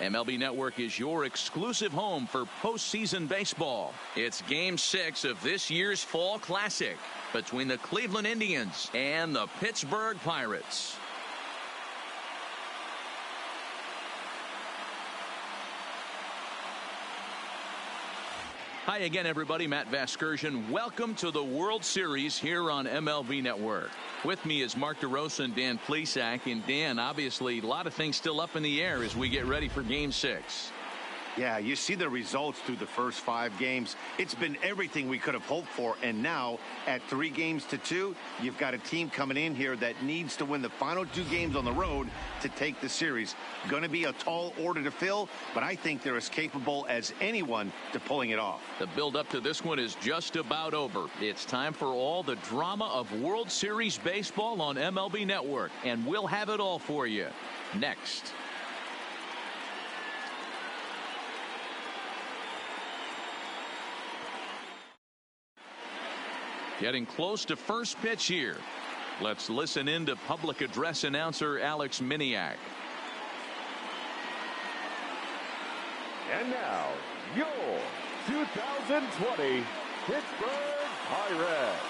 MLB Network is your exclusive home for postseason baseball. It's Game 6 of this year's Fall Classic between the Cleveland Indians and the Pittsburgh Pirates. Hi again, everybody. Matt Vasgersian. Welcome to the World Series here on MLB Network. With me is Mark DeRosa and Dan Plesac. And Dan, obviously, a lot of things still up in the air as we get ready for Game 6. Yeah, you see the results through the first 5 games. It's been everything we could have hoped for. And now, at 3-2, you've got a team coming in here that needs to win the final 2 games on the road to take the series. Going to be a tall order to fill, but I think they're as capable as anyone to pulling it off. The build-up to this one is just about over. It's time for all the drama of World Series baseball on MLB Network, and we'll have it all for you next. Getting close to first pitch here. Let's listen in to public address announcer Alex Miniak. And now, your 2020 Pittsburgh Pirates.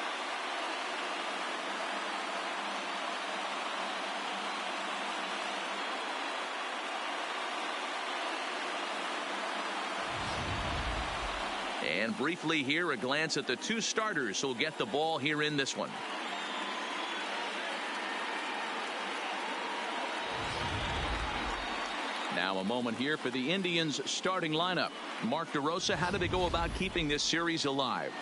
And briefly here, a glance at the 2 starters who'll get the ball here in this one. Now a moment here for the Indians starting lineup. Mark DeRosa, how do they go about keeping this series alive?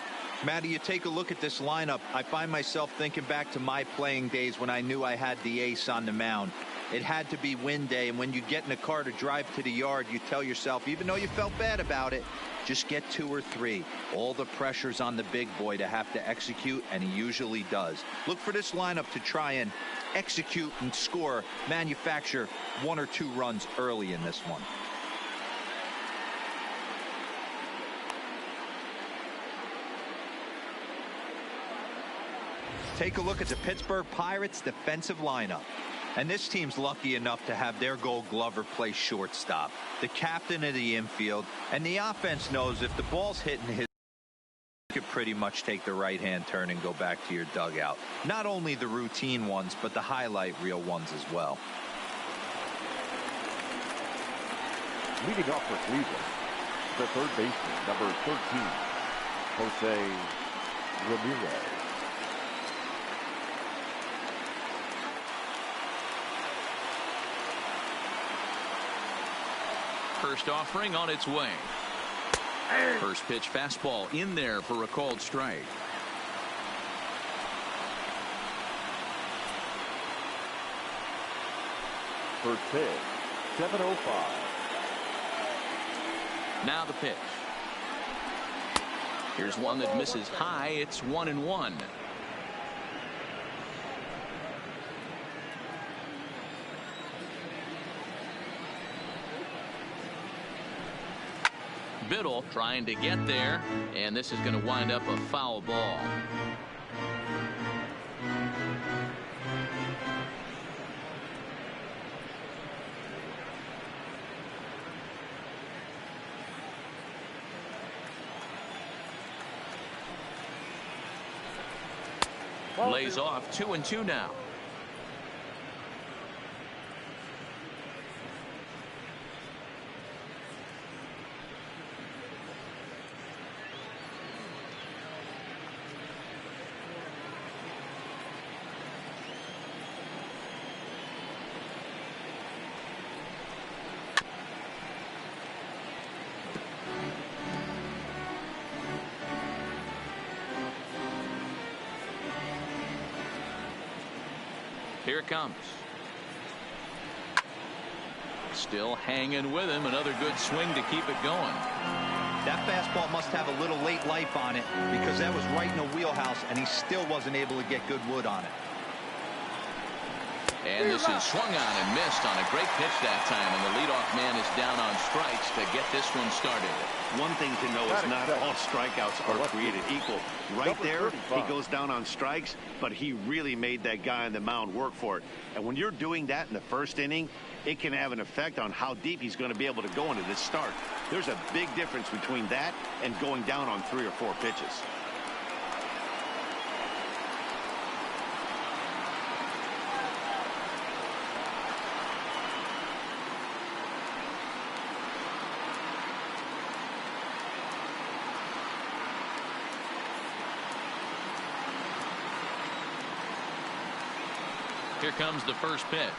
Matty, you take a look at this lineup. I find myself thinking back to my playing days when I knew I had the ace on the mound. It had to be win day, and when you get in a car to drive to the yard, you tell yourself, even though you felt bad about it, just get 2 or 3. All the pressure's on the big boy to have to execute, and he usually does. Look for this lineup to try and execute and score, manufacture 1 or 2 runs early in this one. Take a look at the Pittsburgh Pirates defensive lineup. And this team's lucky enough to have their Gold Glover play shortstop, the captain of the infield, and the offense knows if the ball's hitting his, you could pretty much take the right-hand turn and go back to your dugout. Not only the routine ones, but the highlight reel ones as well. Leading off for Cleveland, the third baseman, number 13, Jose Ramirez. First offering on its way. First pitch fastball in there for a called strike. First pitch, 7:05. Now the pitch. Here's one that misses high. It's 1-1. Biddle trying to get there, and this is going to wind up a foul ball. Lays off 2-2 now. Here it comes. Still hanging with him. Another good swing to keep it going. That fastball must have a little late life on it because that was right in the wheelhouse, and he still wasn't able to get good wood on it. And this is swung on and missed on a great pitch that time, and the leadoff man is down on strikes to get this one started. One thing to know is not all strikeouts are created equal. Right there, he goes down on strikes, but he really made that guy on the mound work for it. And when you're doing that in the first inning, it can have an effect on how deep he's going to be able to go into this start. There's a big difference between that and going down on 3 or 4 pitches. Here comes the first pitch.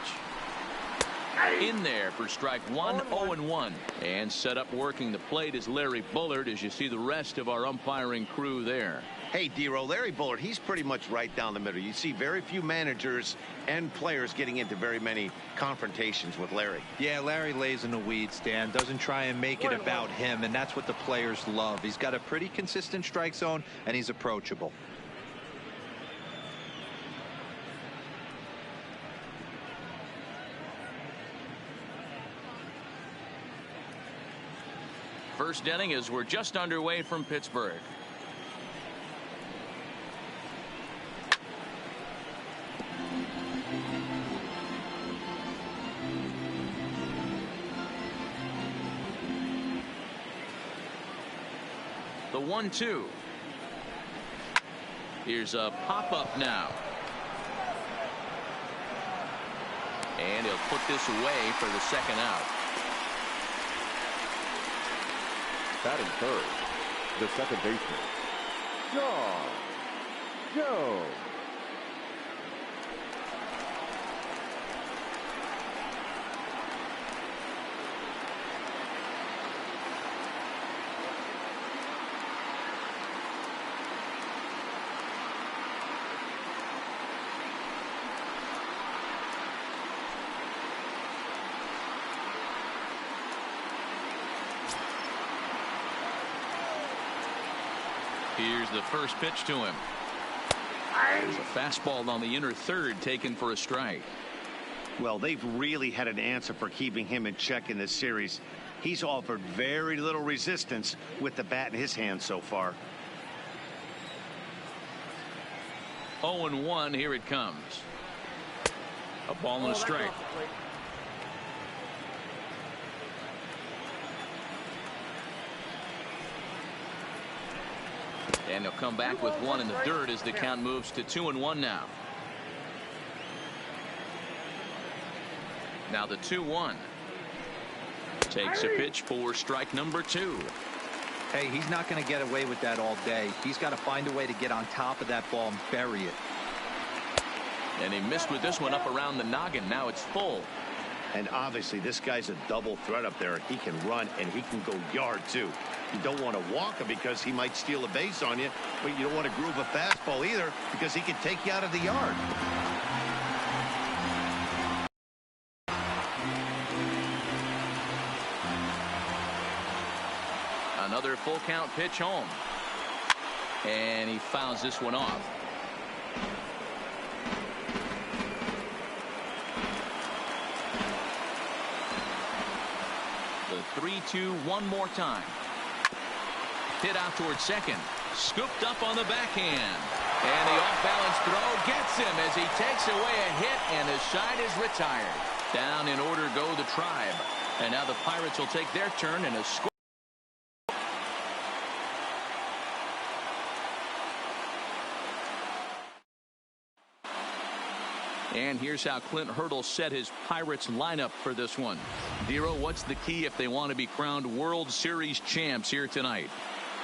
In there for strike one, 0-1. And set up working the plate is Larry Bullard, as you see the rest of our umpiring crew there. Hey, D-Row, Larry Bullard, he's pretty much right down the middle. You see very few managers and players getting into very many confrontations with Larry. Yeah, Larry lays in the weeds, Dan. Doesn't try and make it about him, and that's what the players love. He's got a pretty consistent strike zone, and he's approachable. First inning as we're just underway from Pittsburgh. The 1-2. Here's a pop-up now. And he'll put this away for the second out. Batting third, the second baseman, John Joe. Here's the first pitch to him. There's a fastball on the inner third taken for a strike. Well, they've really had an answer for keeping him in check in this series. He's offered very little resistance with the bat in his hand so far. 0-1. Here it comes. A ball and a strike. And he'll come back with one in the dirt as the count moves to 2-1 now. Now the 2-1. Takes a pitch for strike number 2. Hey, he's not going to get away with that all day. He's got to find a way to get on top of that ball and bury it. And he missed with this one up around the noggin. Now it's full. And obviously this guy's a double threat up there. He can run and he can go yard too. You don't want to walk him because he might steal a base on you, but you don't want to groove a fastball either because he can take you out of the yard. Another full count pitch home. And he fouls this one off. The 3-2 one more time. Hit out towards second. Scooped up on the backhand. And the off-balance throw gets him as he takes away a hit, and his side is retired. Down in order go the Tribe. And now the Pirates will take their turn in a score. And here's how Clint Hurdle set his Pirates lineup for this one. Dero, what's the key if they want to be crowned World Series champs here tonight?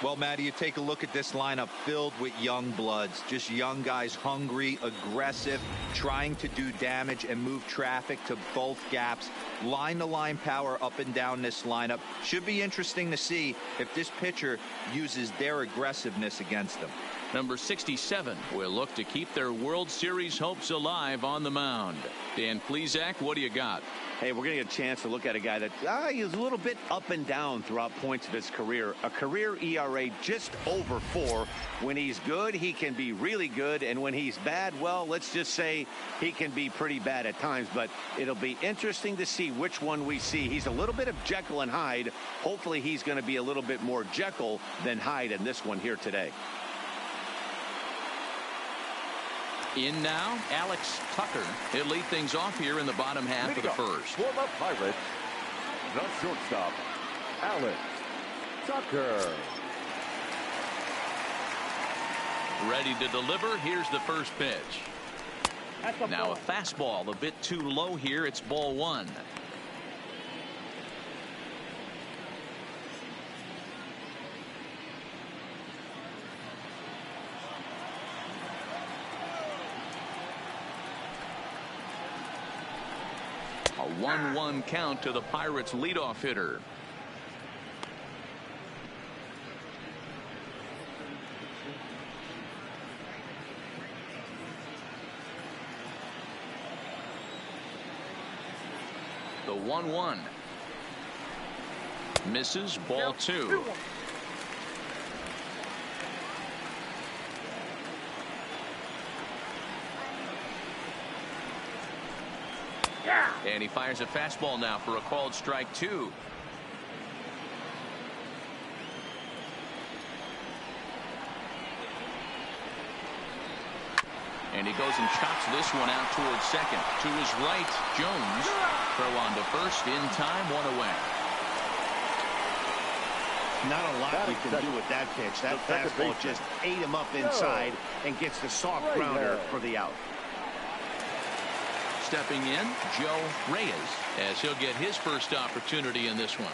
Well, Matty, you take a look at this lineup filled with young bloods, just young guys, hungry, aggressive, trying to do damage and move traffic to both gaps. Line-to-line power up and down this lineup. Should be interesting to see if this pitcher uses their aggressiveness against them. Number 67 will look to keep their World Series hopes alive on the mound. Dan Plesac, what do you got? Hey, we're going to get a chance to look at a guy that he's a little bit up and down throughout points of his career. A career ERA just over 4. When he's good, he can be really good. And when he's bad, well, let's just say he can be pretty bad at times. But it'll be interesting to see which one we see. He's a little bit of Jekyll and Hyde. Hopefully he's going to be a little bit more Jekyll than Hyde in this one here today. In now, Alex Tucker. He'll lead things off here in the bottom half of the first. For the Pirates, the shortstop, Alex Tucker. Ready to deliver. Here's the first pitch. Now a fastball a bit too low here. It's ball one. A 1-1 count to the Pirates leadoff hitter. The 1-1 misses, ball two. And he fires a fastball now for a called strike two. And he goes and chops this one out towards second. To his right, Jones. Throw on to first in time, one away. Not a lot you can do with that pitch. That fastball just ate him up inside and gets the soft grounder for the out. Stepping in, Joe Reyes, as he'll get his first opportunity in this one.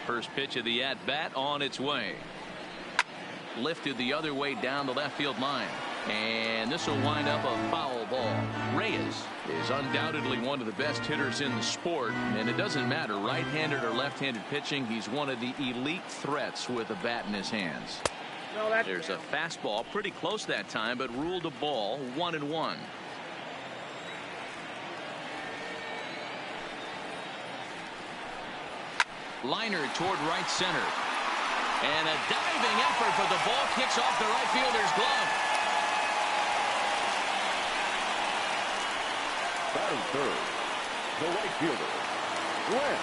First pitch of the at-bat on its way. Lifted the other way down the left field line. And this will wind up a foul ball. Reyes is undoubtedly one of the best hitters in the sport. And it doesn't matter right-handed or left-handed pitching. He's one of the elite threats with a bat in his hands. There's a fastball pretty close that time, but ruled a ball, 1-1. Liner toward right center. And a diving effort, but the ball kicks off the right fielder's glove. Batting third, the right fielder, Lance.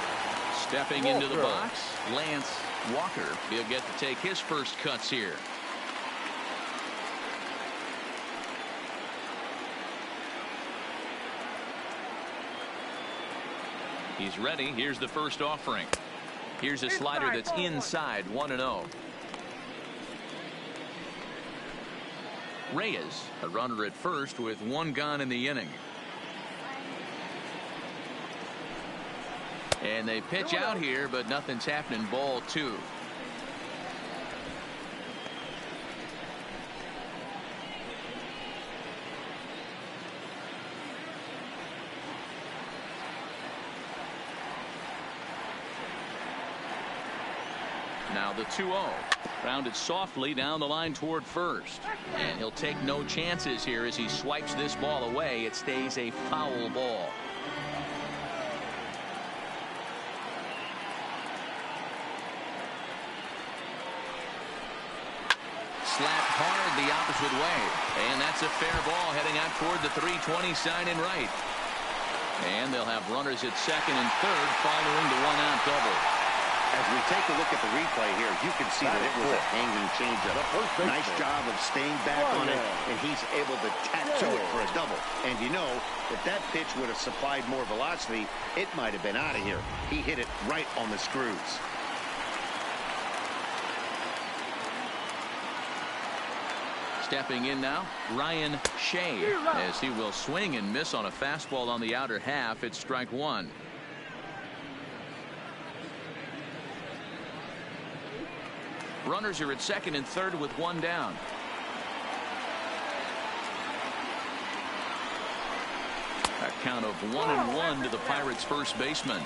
Stepping into the box, Lance Walker. He'll get to take his first cuts here. He's ready. Here's the first offering. Here's a slider that's inside, 1-0. Reyes, a runner at first with one gone in the inning. And they pitch out here, but nothing's happening. Ball two. Now the 2-0. Rounded softly down the line toward first. And he'll take no chances here as he swipes this ball away. It stays a foul ball. Slapped hard the opposite way. And that's a fair ball heading out toward the 320 sign in right. And they'll have runners at second and third following the one-out double. As we take a look at the replay here, you can see that it was a hanging changeup. Nice job of staying back on it, and he's able to tattoo it for a double. And you know, if that pitch would have supplied more velocity, it might have been out of here. He hit it right on the screws. Stepping in now, Ryan Shea, as he will swing and miss on a fastball on the outer half. It's strike one. Runners are at second and third with one down. A count of 1-1 to the Pirates' first baseman.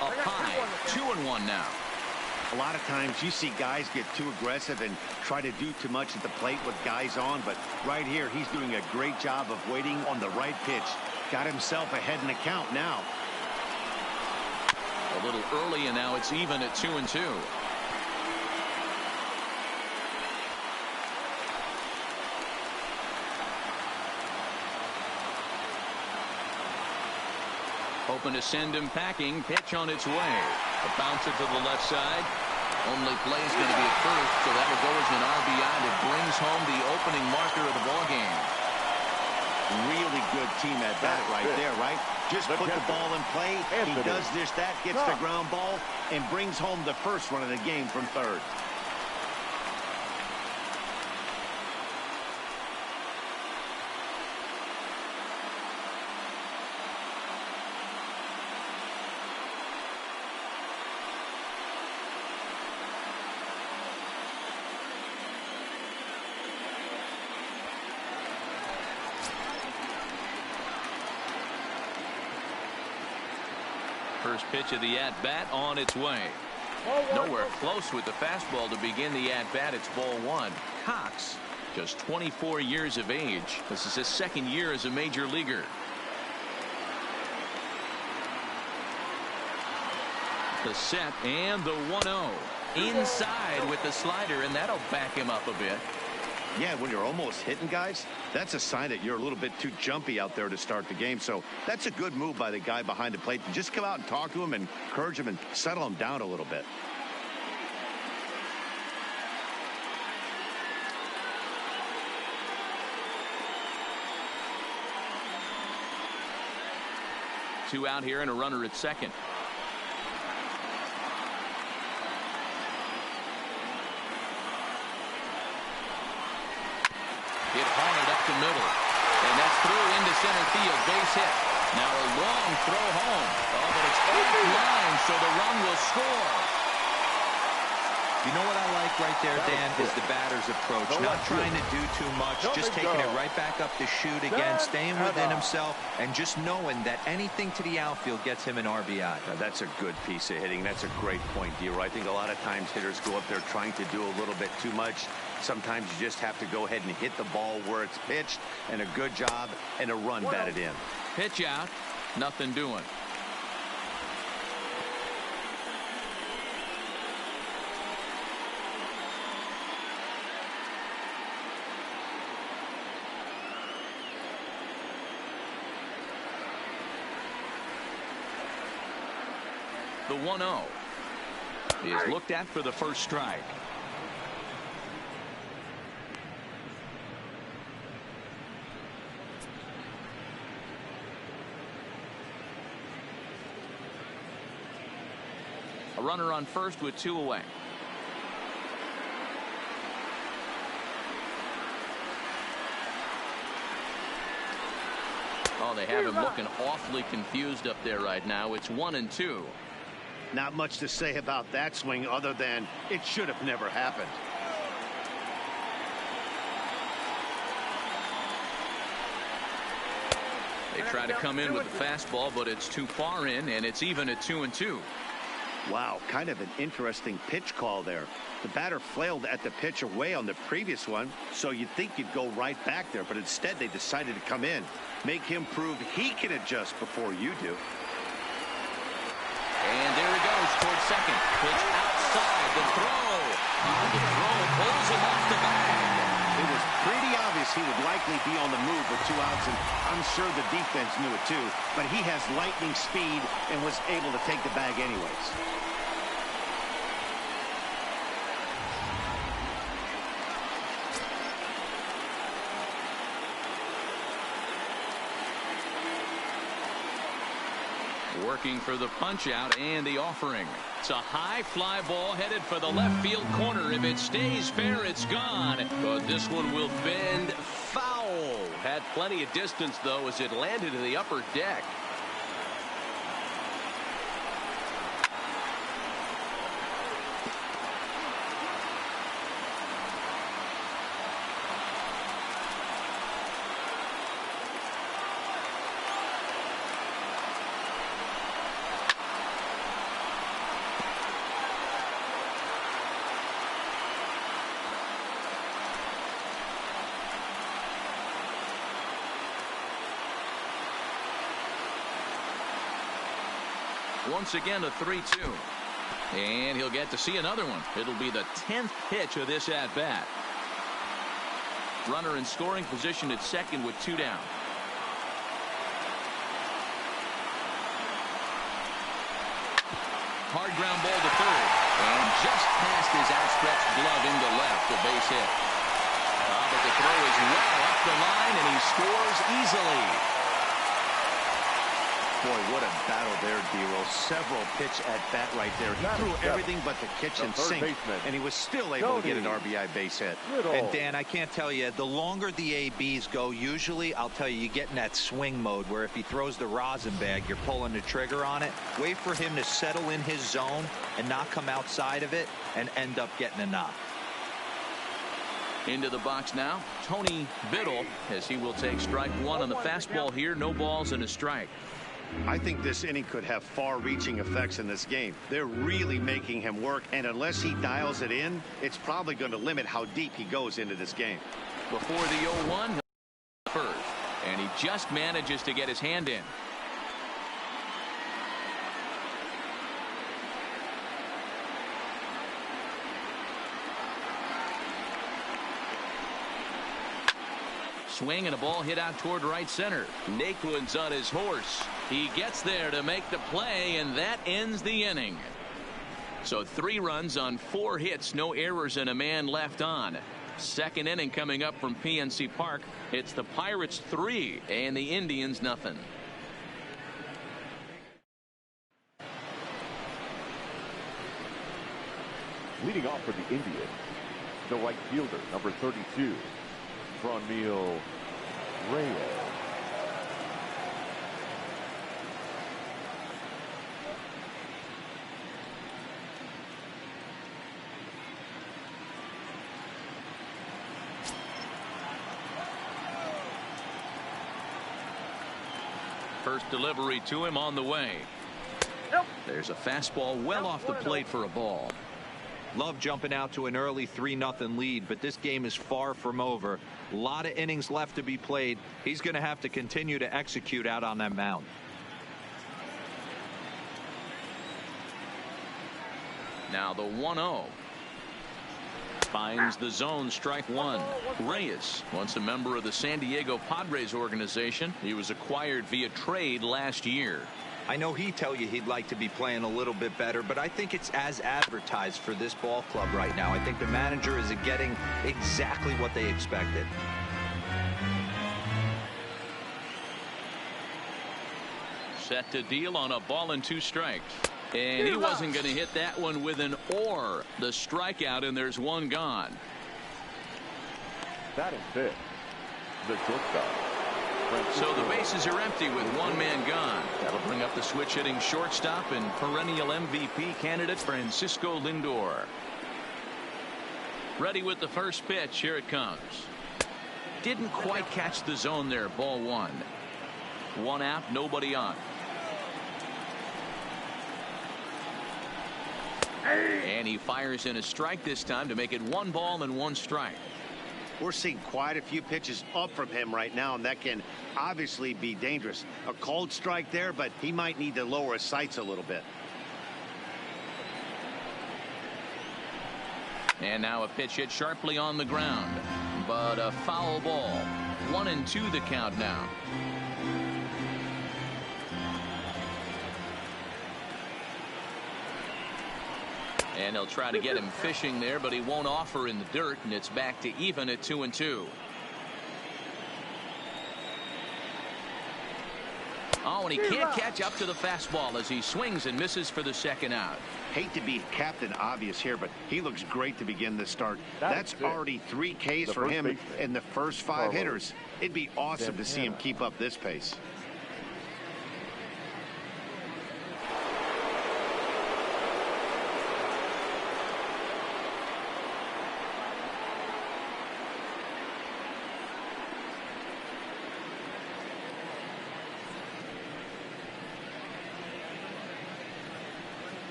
Up high, 2-1 now. A lot of times you see guys get too aggressive and try to do too much at the plate with guys on, but right here he's doing a great job of waiting on the right pitch Got himself ahead in the count now. A little early, and now it's even at 2-2. Hoping to send him packing. Pitch on its way. A bouncer to the left side. Only play is going to be at first, so that'll go as an RBI that brings home the opening marker of the ballgame. Really good team at bat right there, right? Just put the ball in play. He does this, that, gets the ground ball, and brings home the first run of the game from third. First pitch of the at-bat on its way. Nowhere close with the fastball to begin the at-bat. It's ball one. Cox, just 24 years of age. This is his second year as a major leaguer. The set and the 1-0. Inside with the slider, and that'll back him up a bit. Yeah, when you're almost hitting guys, that's a sign that you're a little bit too jumpy out there to start the game. So that's a good move by the guy behind the plate to just come out and talk to him and encourage him and settle him down a little bit. Two out here and a runner at second. Hit hard up the middle. And that's through into center field. Base hit. Now a long throw home. Oh, but it's offline, so the run will score. You know what I like right there, Dan, is the batter's approach. Not trying to do too much, just taking it right back up the chute again, staying within himself, and just knowing that anything to the outfield gets him an RBI. Now, that's a good piece of hitting. That's a great point, D-Roy. I think a lot of times hitters go up there trying to do a little bit too much. Sometimes you just have to go ahead and hit the ball where it's pitched, and a good job, and a run batted in. Pitch out, nothing doing. The 1-0 is looked at for the first strike. A runner on first with two away. Oh, they have him looking awfully confused up there right now. It's 1-2. Not much to say about that swing other than it should have never happened. They try to come in with the fastball, but it's too far in, and it's even at 2-2. Wow, kind of an interesting pitch call there. The batter flailed at the pitch away on the previous one, so you'd think you'd go right back there, but instead they decided to come in. Make him prove he can adjust before you do. And there he goes towards second. Pitch outside. The throw. The throw pulls him off the bag. It was pretty obvious he would likely be on the move with 2 outs, and I'm sure the defense knew it too. But he has lightning speed and was able to take the bag anyways. Working for the punch out and the offering. It's a high fly ball headed for the left field corner. If it stays fair, it's gone. But this one will bend foul. Had plenty of distance, though, as it landed in the upper deck. Once again, a 3-2. And he'll get to see another one. It'll be the 10th pitch of this at-bat. Runner in scoring position at second with 2 down. Hard ground ball to third. And just past his outstretched glove into left, a base hit. But the throw is well up the line, and he scores easily. Boy, what a battle there, D-Roll. Several pitch at bat right there. He threw everything but the kitchen sink, and he was still able to get an RBI base hit. And Dan, I can't tell you, the longer the ABs go, usually, I'll tell you, you get in that swing mode where if he throws the rosin bag, you're pulling the trigger on it. Wait for him to settle in his zone and not come outside of it and end up getting a knock. Into the box now, Tony Biddle, as he will take strike one on the fastball here. No balls and a strike. I think this inning could have far-reaching effects in this game. They're really making him work, and unless he dials it in, it's probably going to limit how deep he goes into this game. Before the 0-1, first, and he just manages to get his hand in. Swing and a ball hit out toward right center. Naquin's on his horse. He gets there to make the play, and that ends the inning. So 3 runs on 4 hits, no errors, and a man left on. Second inning coming up from PNC Park. It's the Pirates 3 and the Indians nothing. Leading off for the Indians, the right fielder, number 32, Franmil Reyes. First delivery to him on the way. There's a fastball well off the plate for a ball. Love jumping out to an early 3-0 lead, but this game is far from over. A lot of innings left to be played. He's going to have to continue to execute out on that mound. Now the 1-0. Finds the zone, strike one. Reyes, once a member of the San Diego Padres organization. He was acquired via trade last year. I know he'd tell you he'd like to be playing a little bit better, but I think it's as advertised for this ball club right now. I think the manager is getting exactly what they expected. Set to deal on a ball and 2 strikes. And he wasn't going to hit that one with an or. The strikeout, and there's 1 gone. That is it. The shortstop. So the bases are empty with 1 man gone. That'll bring up the switch hitting shortstop and perennial MVP candidate Francisco Lindor. Ready with the first pitch. Here it comes. Didn't quite catch the zone there. Ball 1. 1 out, nobody on. And he fires in a strike this time to make it 1 ball and 1 strike. We're seeing quite a few pitches up from him right now, and that can obviously be dangerous. A cold strike there, but he might need to lower his sights a little bit. And now a pitch hit sharply on the ground, but a foul ball. 1-2 the count now. And he'll try to get him fishing there, but he won't offer in the dirt, and it's back to even at 2-2. Oh, and he can't catch up to the fastball as he swings and misses for the 2nd out. Hate to be Captain Obvious here, but he looks great to begin the start. That's already 3 Ks for him in the first 5 hitters. It'd be awesome to see him keep up this pace.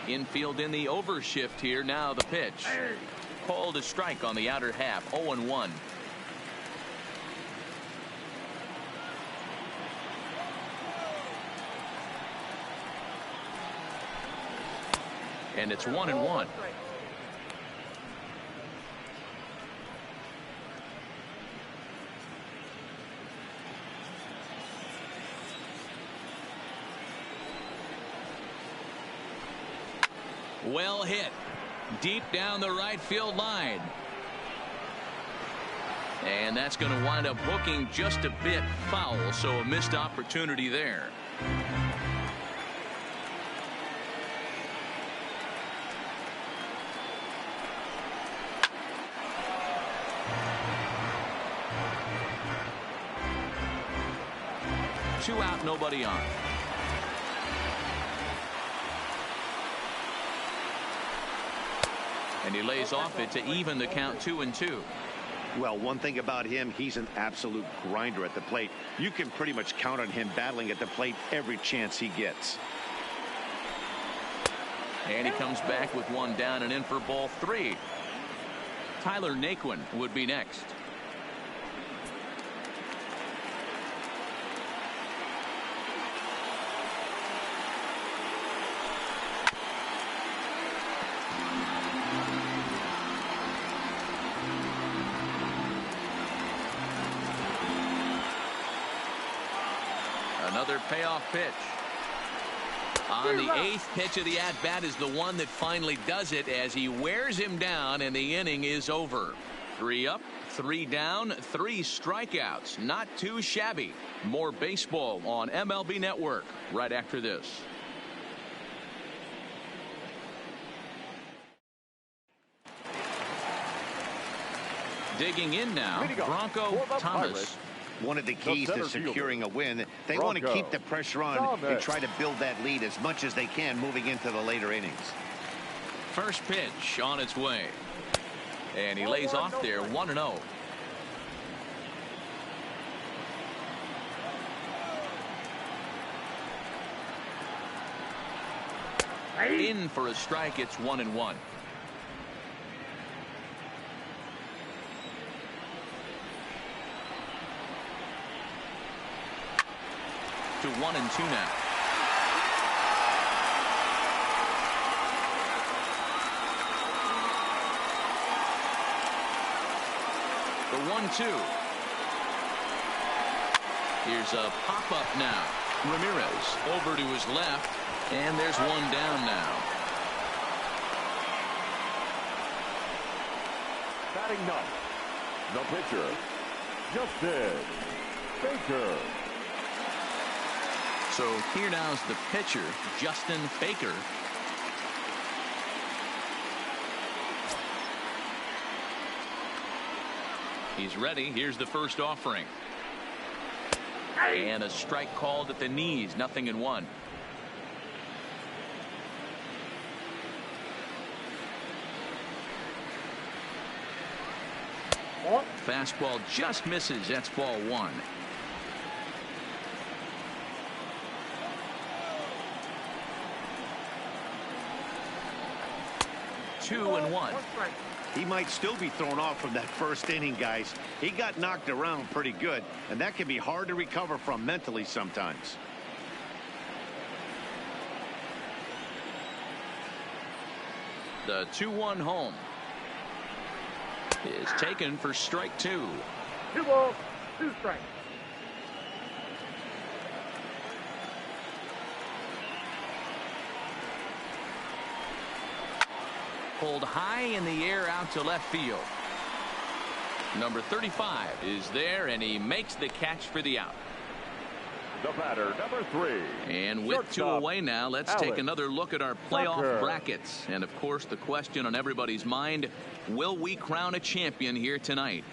Infield in the overshift here. Now the pitch. called a strike on the outer half. 0-1. And it's 1-1. Well hit deep down the right field line. And that's going to wind up hooking just a bit foul, so a missed opportunity there. Two out, nobody on. And he lays off it to even the count 2-2. Well, one thing about him, he's an absolute grinder at the plate. You can pretty much count on him battling at the plate every chance he gets. And he comes back with one down and in for ball 3. Tyler Naquin would be next. Another payoff pitch. On the 8th pitch of the at-bat is the one that finally does it as he wears him down, and the inning is over. 3 up, 3 down, 3 strikeouts. Not too shabby. More baseball on MLB Network right after this. Digging in now, Bronco Thomas. One of the keys to securing a win, they want to keep the pressure on and try to build that lead as much as they can moving into the later innings. First pitch on its way. And he lays off there 1-0. In for a strike. It's 1-1. To 1-2 now. The 1-2. Here's a pop-up now. Ramirez over to his left, and there's one down now. Batting ninth, the pitcher, Justin Baker. So here now's the pitcher, Justin Baker. He's ready. Here's the first offering. And a strike called at the knees. 0-1. Fastball just misses. That's ball 1. Two and 1. He might still be thrown off from that first inning, guys. He got knocked around pretty good, and that can be hard to recover from mentally sometimes. The 2-1 home is taken for strike 2. 2 balls, 2 strikes. Pulled high in the air out to left field. Number 35 is there, and he makes the catch for the out. The batter, number 3. And with 2 away now, let's take another look at our playoff brackets. And of course, the question on everybody's mind, will we crown a champion here tonight?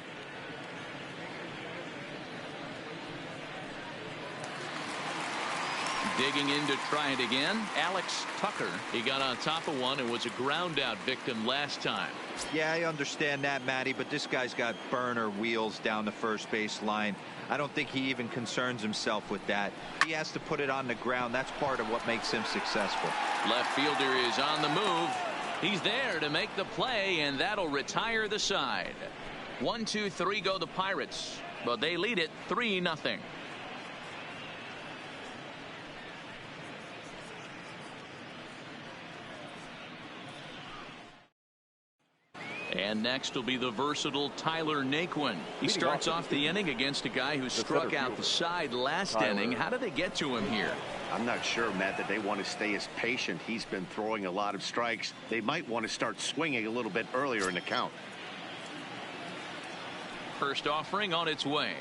Digging in to try it again, Alex Tucker. He got on top of one and was a ground out victim last time. Yeah, I understand that, Matty, but this guy's got burner wheels down the first base line. I don't think he even concerns himself with that. He has to put it on the ground. That's part of what makes him successful. Left fielder is on the move. He's there to make the play, and that'll retire the side. 1, 2, 3 go the Pirates, but they lead it 3-0. And next will be the versatile Tyler Naquin. He starts off the inning against a guy who struck out the side last inning. How did they get to him here? I'm not sure, Matt, that they want to stay as patient. He's been throwing a lot of strikes. They might want to start swinging a little bit earlier in the count. First offering on its way.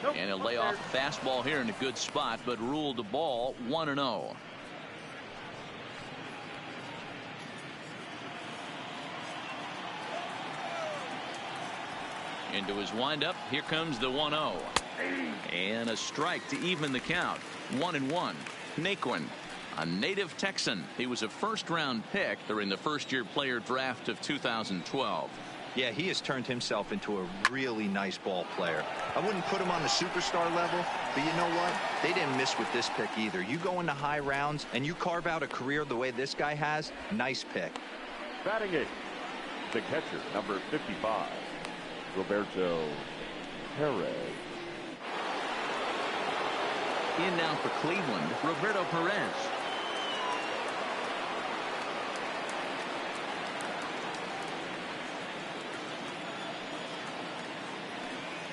And he'll lay off a fastball here in a good spot, but ruled the ball 1-0. Into his windup. Here comes the 1-0. And a strike to even the count. 1-1. Naquin, a native Texan. He was a first-round pick during the first-year player draft of 2012. Yeah, he has turned himself into a really nice ball player. I wouldn't put him on the superstar level, but you know what? They didn't miss with this pick either. You go into high rounds and you carve out a career the way this guy has. Nice pick. Batting eighth, the catcher, number 55, Roberto Perez. In now for Cleveland, Roberto Perez.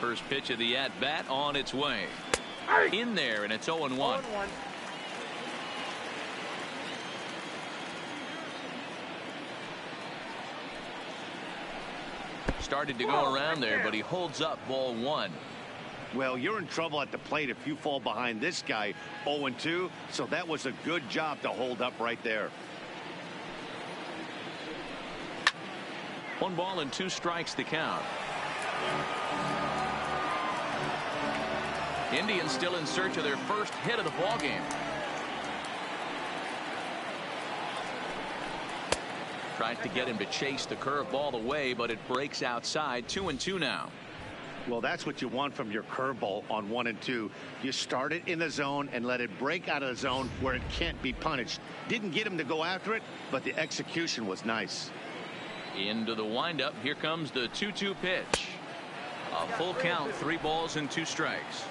First pitch of the at-bat on its way. In there, and it's 0-1. Started to go around there, but he holds up ball 1. Well, you're in trouble at the plate if you fall behind this guy 0-2, so that was a good job to hold up right there. 1 ball and 2 strikes to count. Indians still in search of their first hit of the ballgame. Tried to get him to chase the curveball away, but it breaks outside. 2-2 now. Well, that's what you want from your curveball on 1 and 2. You start it in the zone and let it break out of the zone where it can't be punished. Didn't get him to go after it, but the execution was nice. Into the windup. Here comes the 2-2 pitch. A full count, 3 balls and 2 strikes.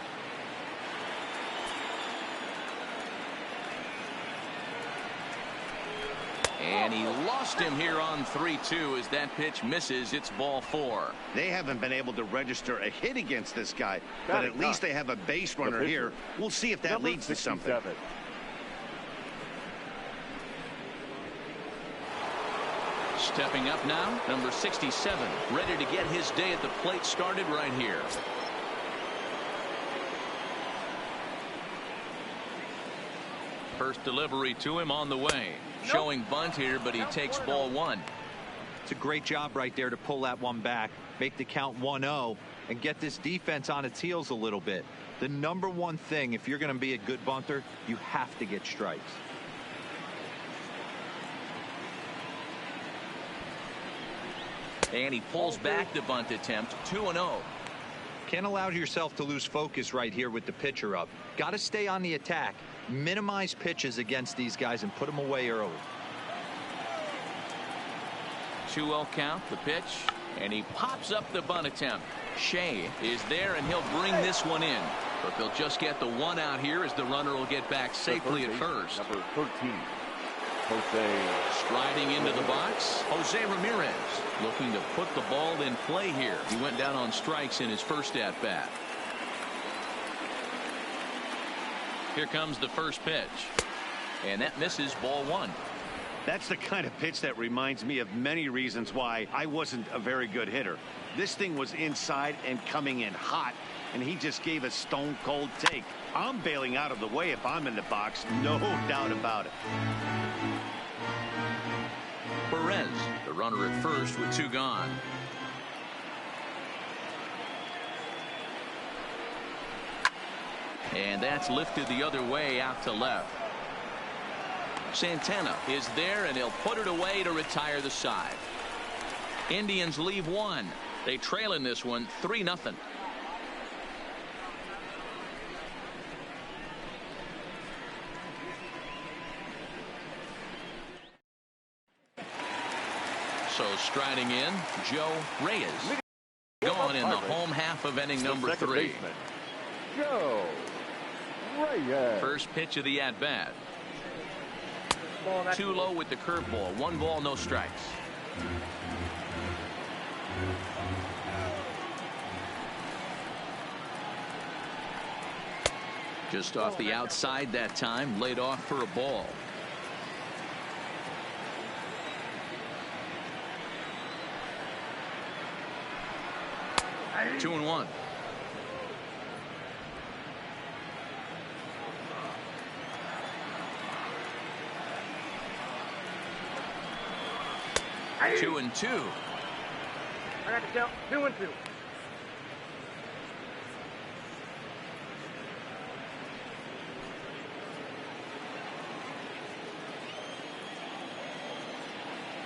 And he lost him here on 3-2 as that pitch misses. It's ball 4. They haven't been able to register a hit against this guy, but at least they have a base runner here. We'll see if that leads to something. Stepping up now, number 67, ready to get his day at the plate started right here. First delivery to him on the way. Showing bunt here, but he takes ball 1. It's a great job right there to pull that one back, make the count 1-0, and get this defense on its heels a little bit. The number one thing, if you're going to be a good bunter, you have to get strikes. And he pulls back the bunt attempt. 2-0. Can't allow yourself to lose focus right here with the pitcher up. Got to stay on the attack. Minimize pitches against these guys and put them away early. 2-0 count, the pitch, and he pops up the bunt attempt. Shea is there, and he'll bring this one in. But they'll just get the 1 out here as the runner will get back safely at first. Number 13, Jose. Striding into the box, Jose Ramirez looking to put the ball in play here. He went down on strikes in his first at-bat. Here comes the first pitch, and that misses ball 1. That's the kind of pitch that reminds me of many reasons why I wasn't a very good hitter. This thing was inside and coming in hot, and he just gave a stone cold take. I'm bailing out of the way if I'm in the box, no doubt about it. Perez, the runner at first with 2 gone. And that's lifted the other way out to left. Santana is there, and he'll put it away to retire the side. Indians leave 1. They trail in this one 3-0. Also striding in, Joe Reyes. Gone in the home half of inning number 3. Joe Reyes. First pitch of the at-bat. Too low with the curveball. 1 ball, no strikes. Just off the outside that time, laid off for a ball. Two and one. Two and two. I got the count. 2 and 2.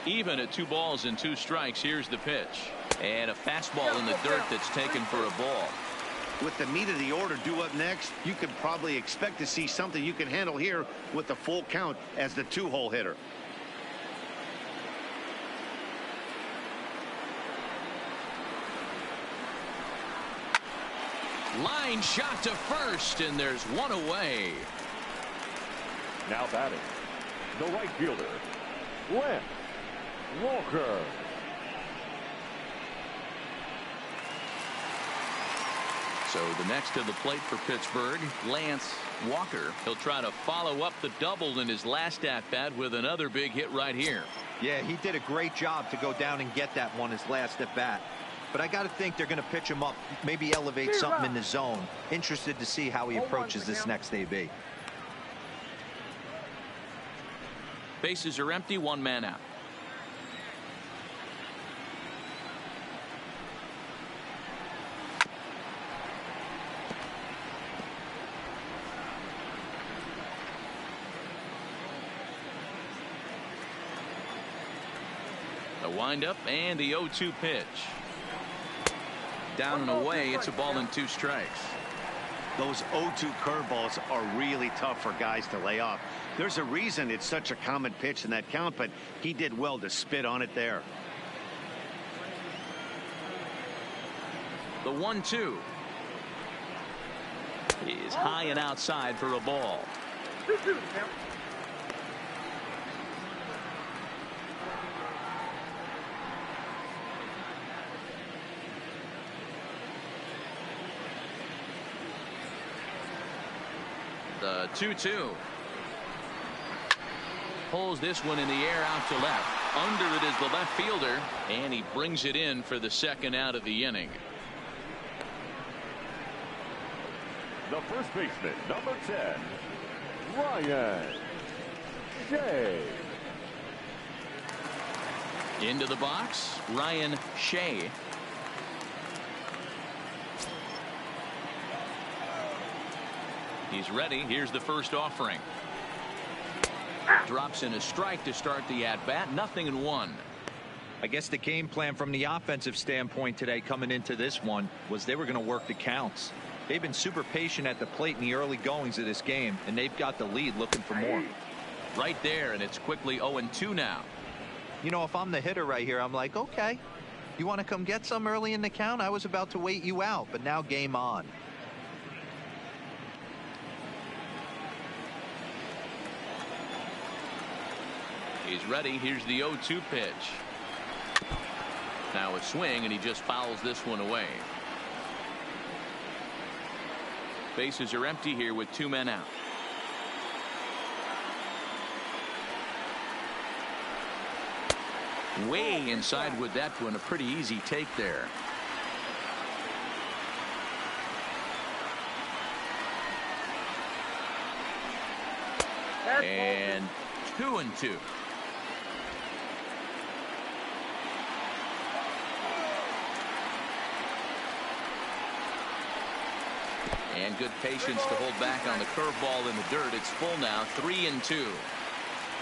Even at 2 balls and 2 strikes. Here's the pitch. And a fastball in the dirt that's taken for a ball. With the meat of the order due up next, you can probably expect to see something you can handle here with the full count as the 2-hole hitter. Line shot to first, and there's 1 away. Now batting, the right fielder, Lance Walker. So the next to the plate for Pittsburgh, Lance Walker. He'll try to follow up the double in his last at-bat with another big hit right here. Yeah, he did a great job to go down and get that one his last at-bat. But I got to think they're going to pitch him up, maybe elevate something in the zone. Interested to see how he approaches this next AB. Bases are empty, 1 man out. The windup and the 0-2 pitch. Down and away. It's a ball and 2 strikes. Those 0-2 curveballs are really tough for guys to lay off. There's a reason it's such a common pitch in that count, but he did well to spit on it there. The 1-2 is high and outside for a ball. 2-2 count. The 2-2. Pulls this one in the air out to left. Under it is the left fielder, and he brings it in for the 2nd out of the inning. The first baseman, number 10, Ryan Shea. Into the box, Ryan Shea. He's ready. Here's the first offering. Drops in a strike to start the at-bat. 0-1. I guess the game plan from the offensive standpoint today coming into this one was they were going to work the counts. They've been super patient at the plate in the early goings of this game, and they've got the lead looking for more. Right there, and it's quickly 0-2 now. You know, if I'm the hitter right here, I'm like, okay, you want to come get some early in the count? I was about to wait you out, but now game on. He's ready. Here's the 0-2 pitch. Now a swing, and he just fouls this one away. Bases are empty here with 2 men out. Way inside with that one. A pretty easy take there. And 2-2. And good patience to hold back on the curveball in the dirt. It's full now. 3-2.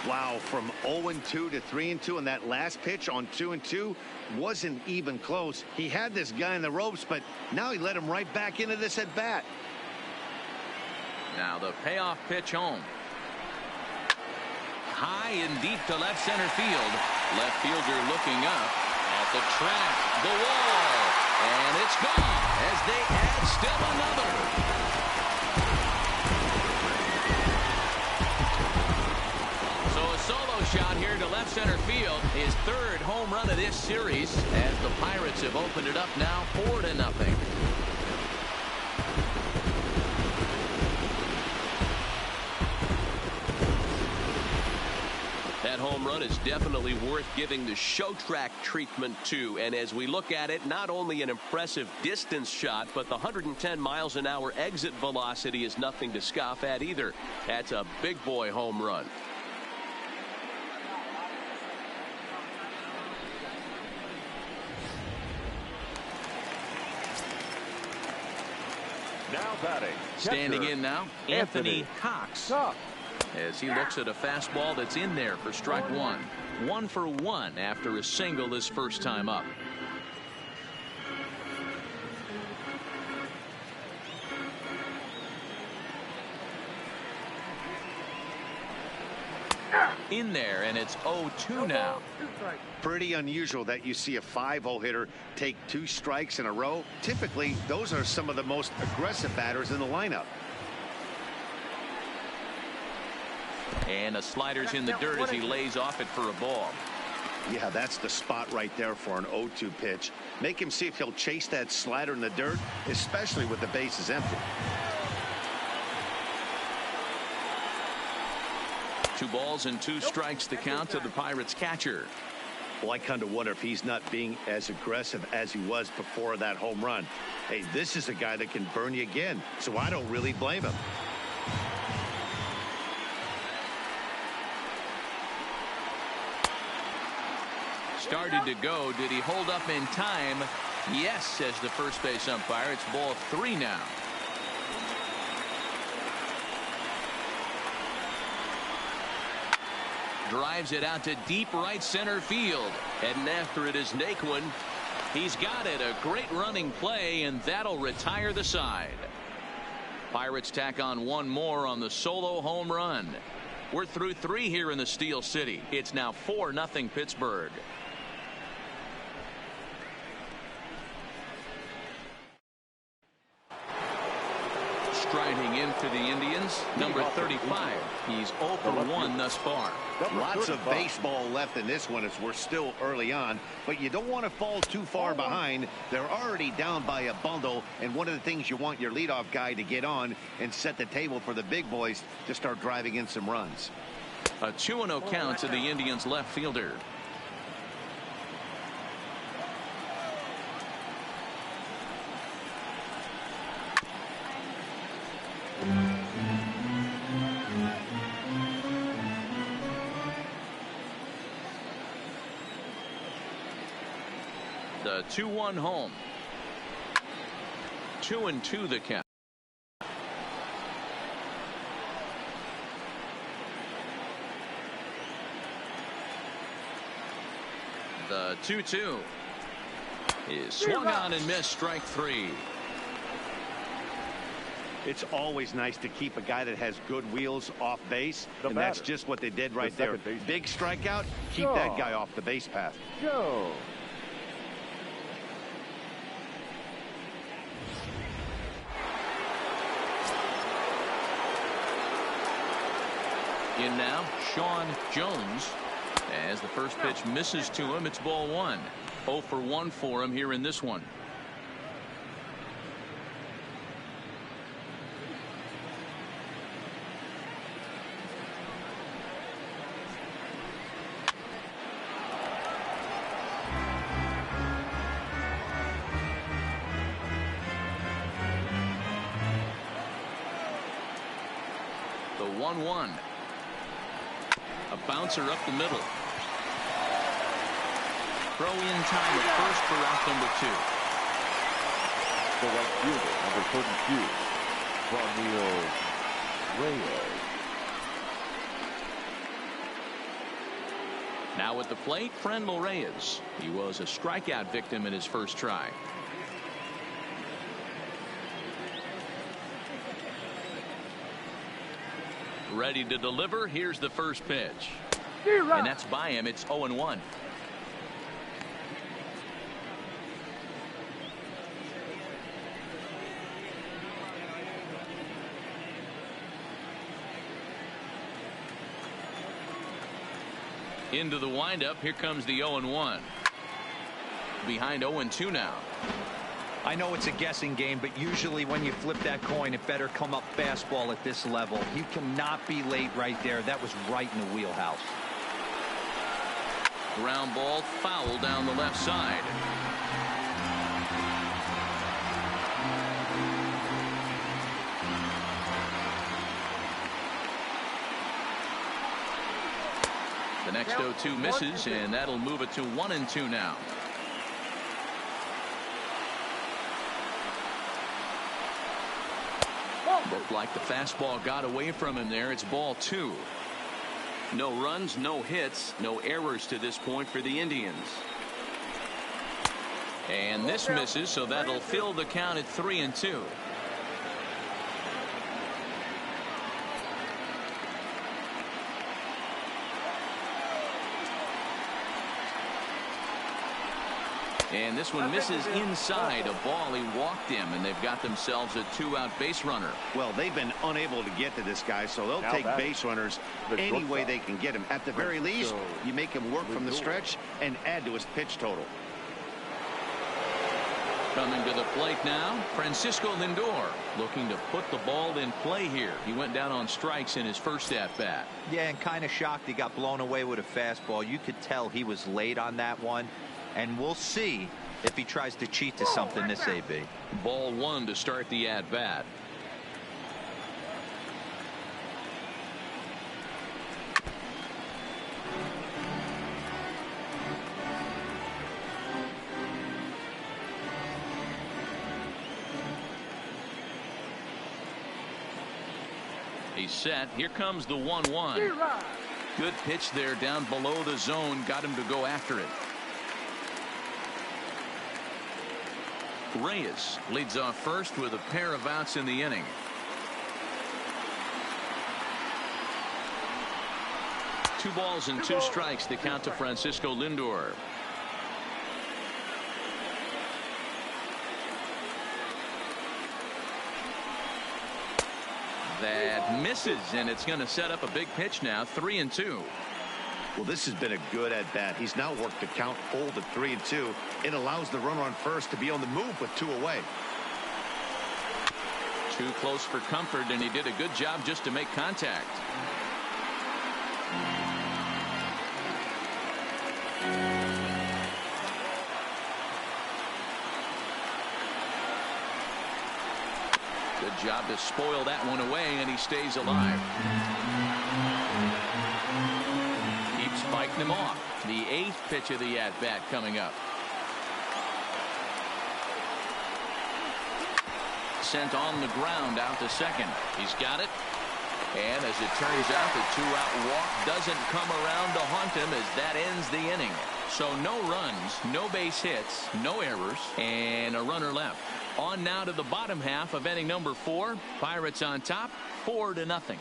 Wow, from 0-2 to 3-2, and that last pitch on 2-2 wasn't even close. He had this guy in the ropes, but now he let him right back into this at bat. Now the payoff pitch home. High and deep to left center field. Left fielder looking up at the track, the wall, and it's gone as they add still another. So a solo shot here to left center field, his third home run of this series, as the Pirates have opened it up now 4-0. That home run is definitely worth giving the show track treatment to. And as we look at it, not only an impressive distance shot, but the 110 miles an hour exit velocity is nothing to scoff at either. That's a big boy home run. Now batting. Standing catcher, in now, Anthony Cox. As he looks at a fastball that's in there for strike one. 1 for 1 after a single his first time up. In there, and it's 0-2 now. Pretty unusual that you see a 5-0 hitter take 2 strikes in a row. Typically, those are some of the most aggressive batters in the lineup. And a slider's in the dirt as he lays off it for a ball. Yeah, that's the spot right there for an 0-2 pitch. Make him see if he'll chase that slider in the dirt, especially with the bases empty. 2 balls and 2 strikes to count to the Pirates catcher. Well, I kind of wonder if he's not being as aggressive as he was before that home run. Hey, this is a guy that can burn you again, so I don't really blame him. Started to go. Did he hold up in time? Yes, says the first base umpire. It's ball 3 now. Drives it out to deep right center field. Heading after it is Naquin. He's got it. A great running play, and that'll retire the side. Pirates tack on 1 more on the solo home run. We're through 3 here in the Steel City. It's now 4-0 Pittsburgh. Striding in for the Indians, number 35. He's 0 for 1 thus far. Lots of baseball left in this one as we're still early on, but you don't want to fall too far behind. They're already down by a bundle, and one of the things you want your leadoff guy to get on and set the table for the big boys to start driving in some runs. A 2-0 count to the Indians left fielder. The 2-1 home. 2-2 the count. The 2-2 is swung on and missed, strike 3. It's always nice to keep a guy that has good wheels off base, and that's just what they did right there. Big strikeout, keep that guy off the base path. Joe. In now, Sean Jones. As the first pitch misses to him, it's ball 1. 0 for 1 for him here in this one. The 1-1. A bouncer up the middle. Throw in time at first for out number 2. The right fielder, number 32, Reyes. Now at the plate, Franmil Reyes. He was a strikeout victim in his first try. Ready to deliver. Here's the first pitch. And that's by him. It's 0-1. Into the windup. Here comes the 0-1. Behind 0-2 now. I know it's a guessing game, but usually when you flip that coin, it better come up fastball at this level. You cannot be late right there. That was right in the wheelhouse. Ground ball, foul down the left side. The next 0-2 misses, and that'll move it to 1-2 now. Looked like the fastball got away from him there. It's ball 2. No runs, no hits, no errors to this point for the Indians. And this misses, so that'll fill the count at 3-2. And this one misses inside. A ball he walked him, and they've got themselves a 2-out base runner. Well, they've been unable to get to this guy, so they'll take base runners any way they can get him. At the very least, you make him work from the stretch and add to his pitch total. Coming to the plate now, Francisco Lindor, looking to put the ball in play here. He went down on strikes in his first at-bat. Yeah, and kind of shocked he got blown away with a fastball. You could tell he was late on that one. And we'll see if he tries to cheat to something this AB. Ball 1 to start the at-bat. He's set. Here comes the 1-1. Good pitch there down below the zone. Got him to go after it. Reyes leads off first with a pair of outs in the inning. Two balls and two strikes to count to Francisco Lindor. That misses, and it's going to set up a big pitch now. 3-2. Well, this has been a good at-bat. He's now worked the count full to 3-2. It allows the runner on first to be on the move with 2 away. Too close for comfort, and he did a good job just to make contact. Good job to spoil that one away, and he stays alive. Fighting him off. The 8th pitch of the at-bat coming up. Sent on the ground out to second. He's got it. And as it turns out, the 2-out walk doesn't come around to haunt him as that ends the inning. So no runs, no base hits, no errors, and a runner left. On now to the bottom half of inning number 4. Pirates on top, 4-0.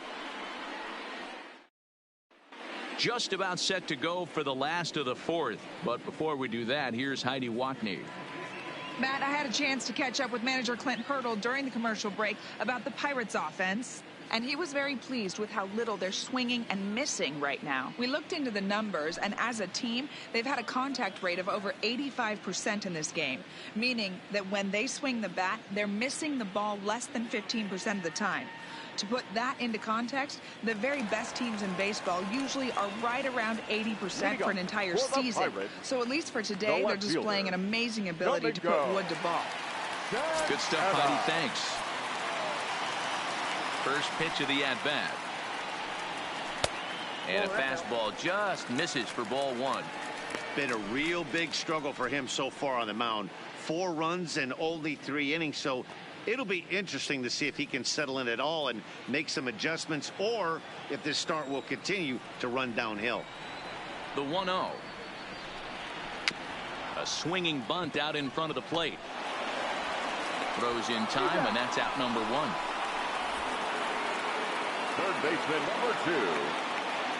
Just about set to go for the last of the 4th. But before we do that, here's Heidi Watney. Matt, I had a chance to catch up with manager Clint Hurdle during the commercial break about the Pirates offense. And he was very pleased with how little they're swinging and missing right now. We looked into the numbers, and as a team, they've had a contact rate of over 85% in this game, meaning that when they swing the bat, they're missing the ball less than 15% of the time. To put that into context, the very best teams in baseball usually are right around 80% for an entire season. So at least for today, they're displaying an amazing ability to put wood to ball. Good stuff, Heidi. Thanks. First pitch of the at-bat. And a fastball just misses for ball 1. Been a real big struggle for him so far on the mound. 4 runs and only 3 innings, so it'll be interesting to see if he can settle in at all and make some adjustments, or if this start will continue to run downhill. The 1-0. A swinging bunt out in front of the plate. Throws in time, and that's out number 1. Third baseman number 2,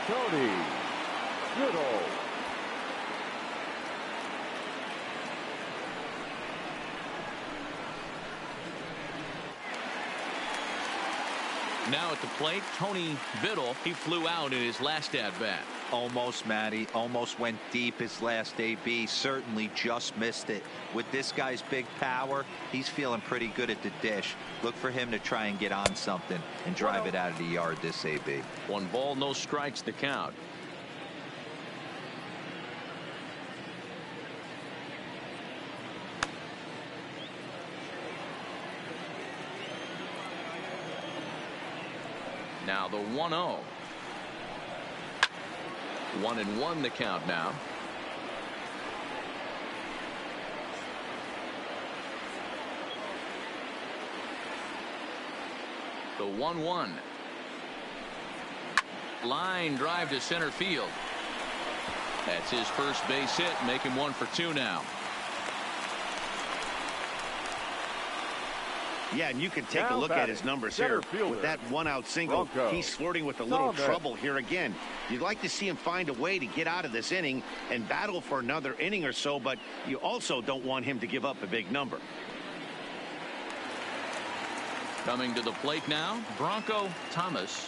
Tony Goodall. Now at the plate, Tony Biddle. He flew out in his last at-bat. Almost, Matty. Almost went deep his last AB. Certainly just missed it. With this guy's big power, he's feeling pretty good at the dish. Look for him to try and get on something and drive it out of the yard this AB. 1 ball, no strikes to count. Now the 1-0. 1-1 the count now. The 1-1. Line drive to center field. That's his first base hit, make him 1 for 2 now. Yeah, and you can take a look at his numbers here. With that 1-out single, he's flirting with a little trouble here again. You'd like to see him find a way to get out of this inning and battle for another inning or so, but you also don't want him to give up a big number. Coming to the plate now, Bronco Thomas.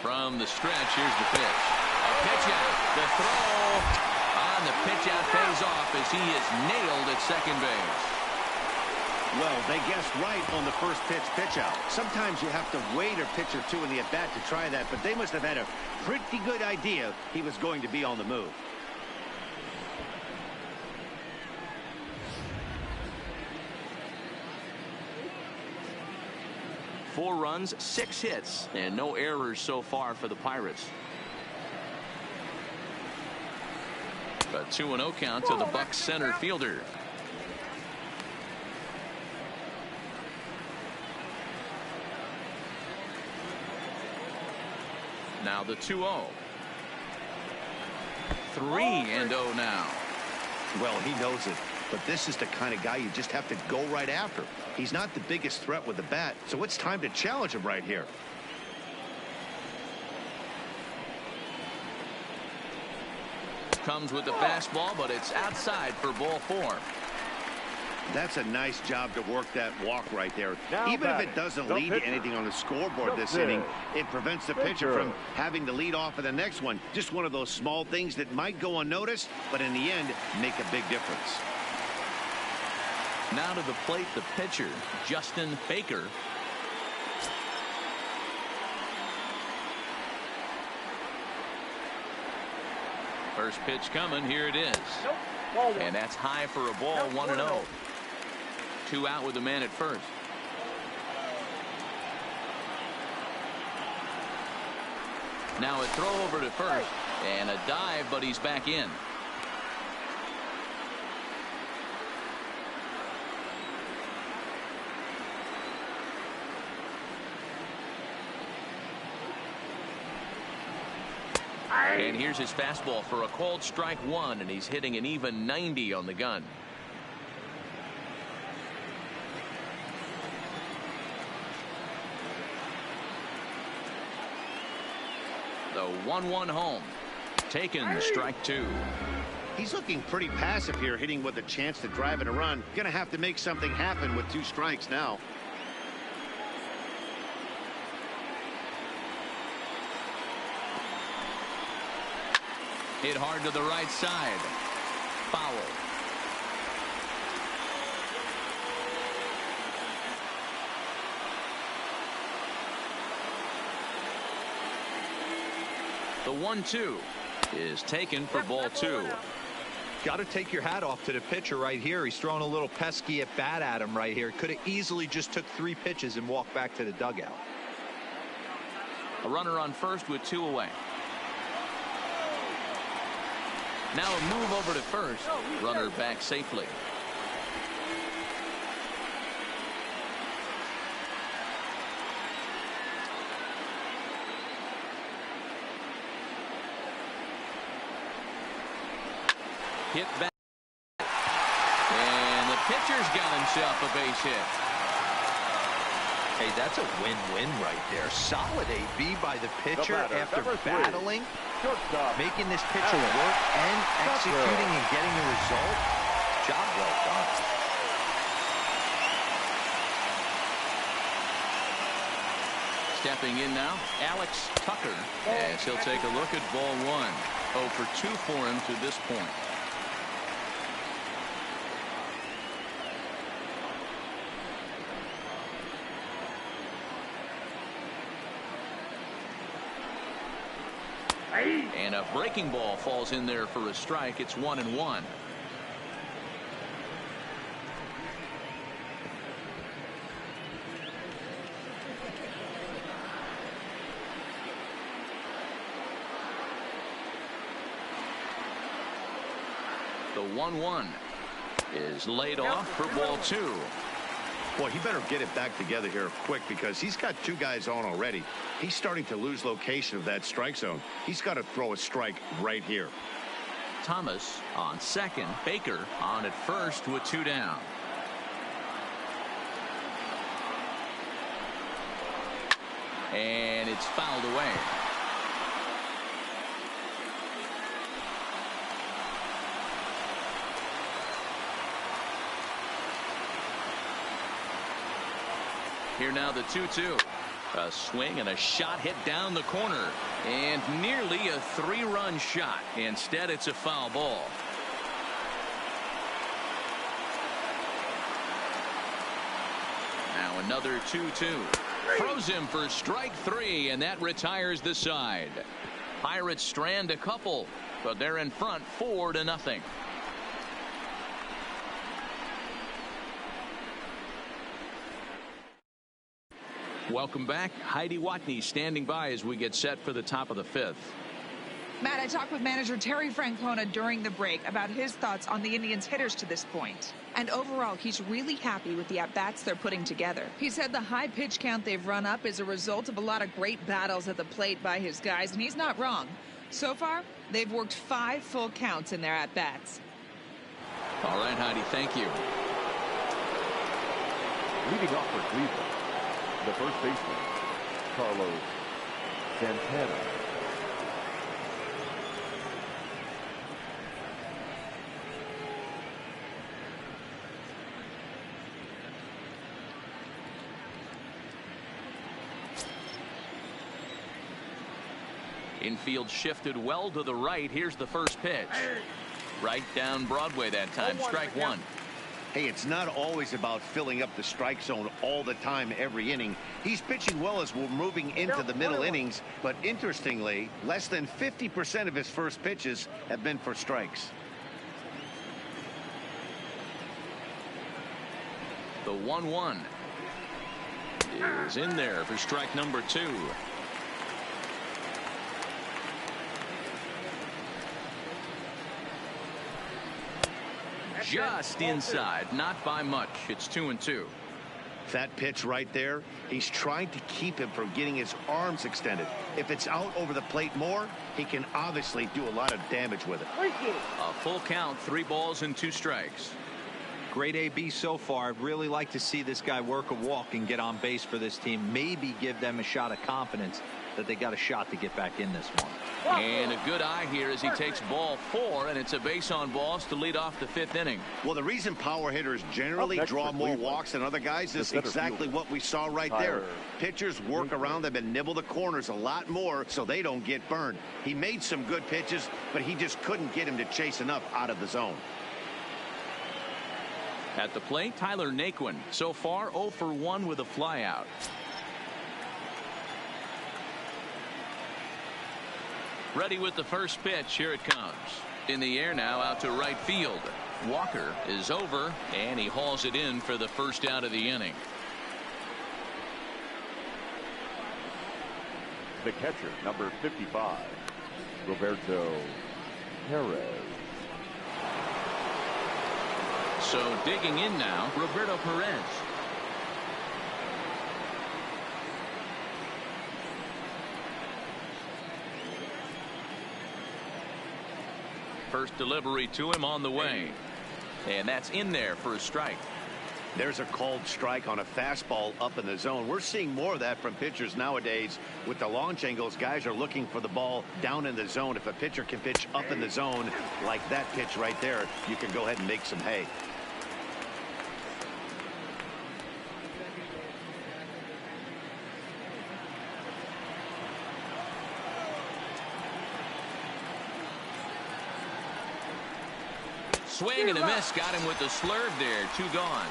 From the stretch, here's the pitch. A pitch out. The throw on the pitch out pays off as he is nailed at second base. Well, they guessed right on the first pitch out. Sometimes you have to wait a pitch or two in the at-bat to try that, but they must have had a pretty good idea he was going to be on the move. Four runs, 6 hits, and no errors so far for the Pirates. A 2-0 count to the Bucs center fielder. Now the 2-0. 3-0 now. Well, he knows it, but this is the kind of guy you just have to go right after. He's not the biggest threat with the bat, so it's time to challenge him right here. Comes with the fastball, but it's outside for ball 4. That's a nice job to work that walk right there. Now Even if it doesn't lead to anything on the scoreboard this inning, it prevents the pitcher from having to lead off of the next one. Just one of those small things that might go unnoticed, but in the end, make a big difference. Now to the plate, the pitcher, Justin Baker. First pitch coming. Here it is. And that's high for a ball. 1-0. 2 out with the man at first. Now a throw over to first. And a dive, but he's back in. And here's his fastball for a called strike 1, and he's hitting an even 90 on the gun. The 1-1 home. Taken, strike 2. He's looking pretty passive here, hitting with a chance to drive in a run. Gonna have to make something happen with 2 strikes now. Hit hard to the right side. Foul. The 1-2 is taken for ball 2. Got to take your hat off to the pitcher right here. He's throwing a little pesky at bat at him right here. Could have easily just took 3 pitches and walked back to the dugout. A runner on first with 2 away. Now a move over to first. Runner back safely. Hit back. And the pitcher's got himself a base hit. Hey, that's a win-win right there. Solid AB by the pitcher after battling, making this pitcher work and executing and getting a result. Job well done. Stepping in now, Alex Tucker, as he'll take a look at ball one. 0 for 2 for him to this point. And a breaking ball falls in there for a strike. It's 1-1. The 1-1 is laid off for ball 2. Well, he better get it back together here quick because he's got 2 guys on already. He's starting to lose location of that strike zone. He's got to throw a strike right here. Thomas on second. Baker on at first with 2 down. And it's fouled away. Here now the 2-2. A swing and a shot hit down the corner. And nearly a 3-run shot. Instead, it's a foul ball. Now another 2-2. Throws him for strike 3, and that retires the side. Pirates strand a couple, but they're in front 4-0. Welcome back. Heidi Watney standing by as we get set for the top of the 5th. Matt, I talked with manager Terry Francona during the break about his thoughts on the Indians' hitters to this point. And overall, he's really happy with the at-bats they're putting together. He said the high pitch count they've run up is a result of a lot of great battles at the plate by his guys, and he's not wrong. So far, they've worked 5 full counts in their at-bats. All right, Heidi, thank you. Leading off for Cleveland, the first baseman, Carlos Santana. Infield shifted well to the right. Here's the first pitch. Right down Broadway that time. Strike 1. Hey, it's not always about filling up the strike zone all the time every inning. He's pitching well as we're moving into the middle innings, but interestingly, less than 50% of his first pitches have been for strikes. The 1-1 is in there for strike number 2. Just inside, not by much. It's 2-2. That pitch right there, he's trying to keep him from getting his arms extended. If it's out over the plate more, he can obviously do a lot of damage with it. A full count, 3 balls and 2 strikes. Great AB so far. I'd really like to see this guy work a walk and get on base for this team. Maybe give them a shot of confidence that they got a shot to get back in this one. And a good eye here as he takes ball 4, and it's a base on balls to lead off the 5th inning. Well, the reason power hitters generally draw more walks than other guys is exactly what we saw right there. Pitchers work around them and nibble the corners a lot more so they don't get burned. He made some good pitches, but he just couldn't get him to chase enough out of the zone. At the plate, Tyler Naquin. So far, 0 for 1 with a flyout. Ready with the first pitch. Here it comes. In the air now, out to right field. Walker is over, and he hauls it in for the first out of the inning. The catcher, number 55, Roberto Perez. So digging in now, Roberto Perez. First delivery to him on the way. And that's in there for a strike. There's a called strike on a fastball up in the zone. We're seeing more of that from pitchers nowadays. With the launch angles, guys are looking for the ball down in the zone. If a pitcher can pitch up in the zone like that pitch right there, you can go ahead and make some hay. Swing and a miss. Got him with the slurve there. 2 gone.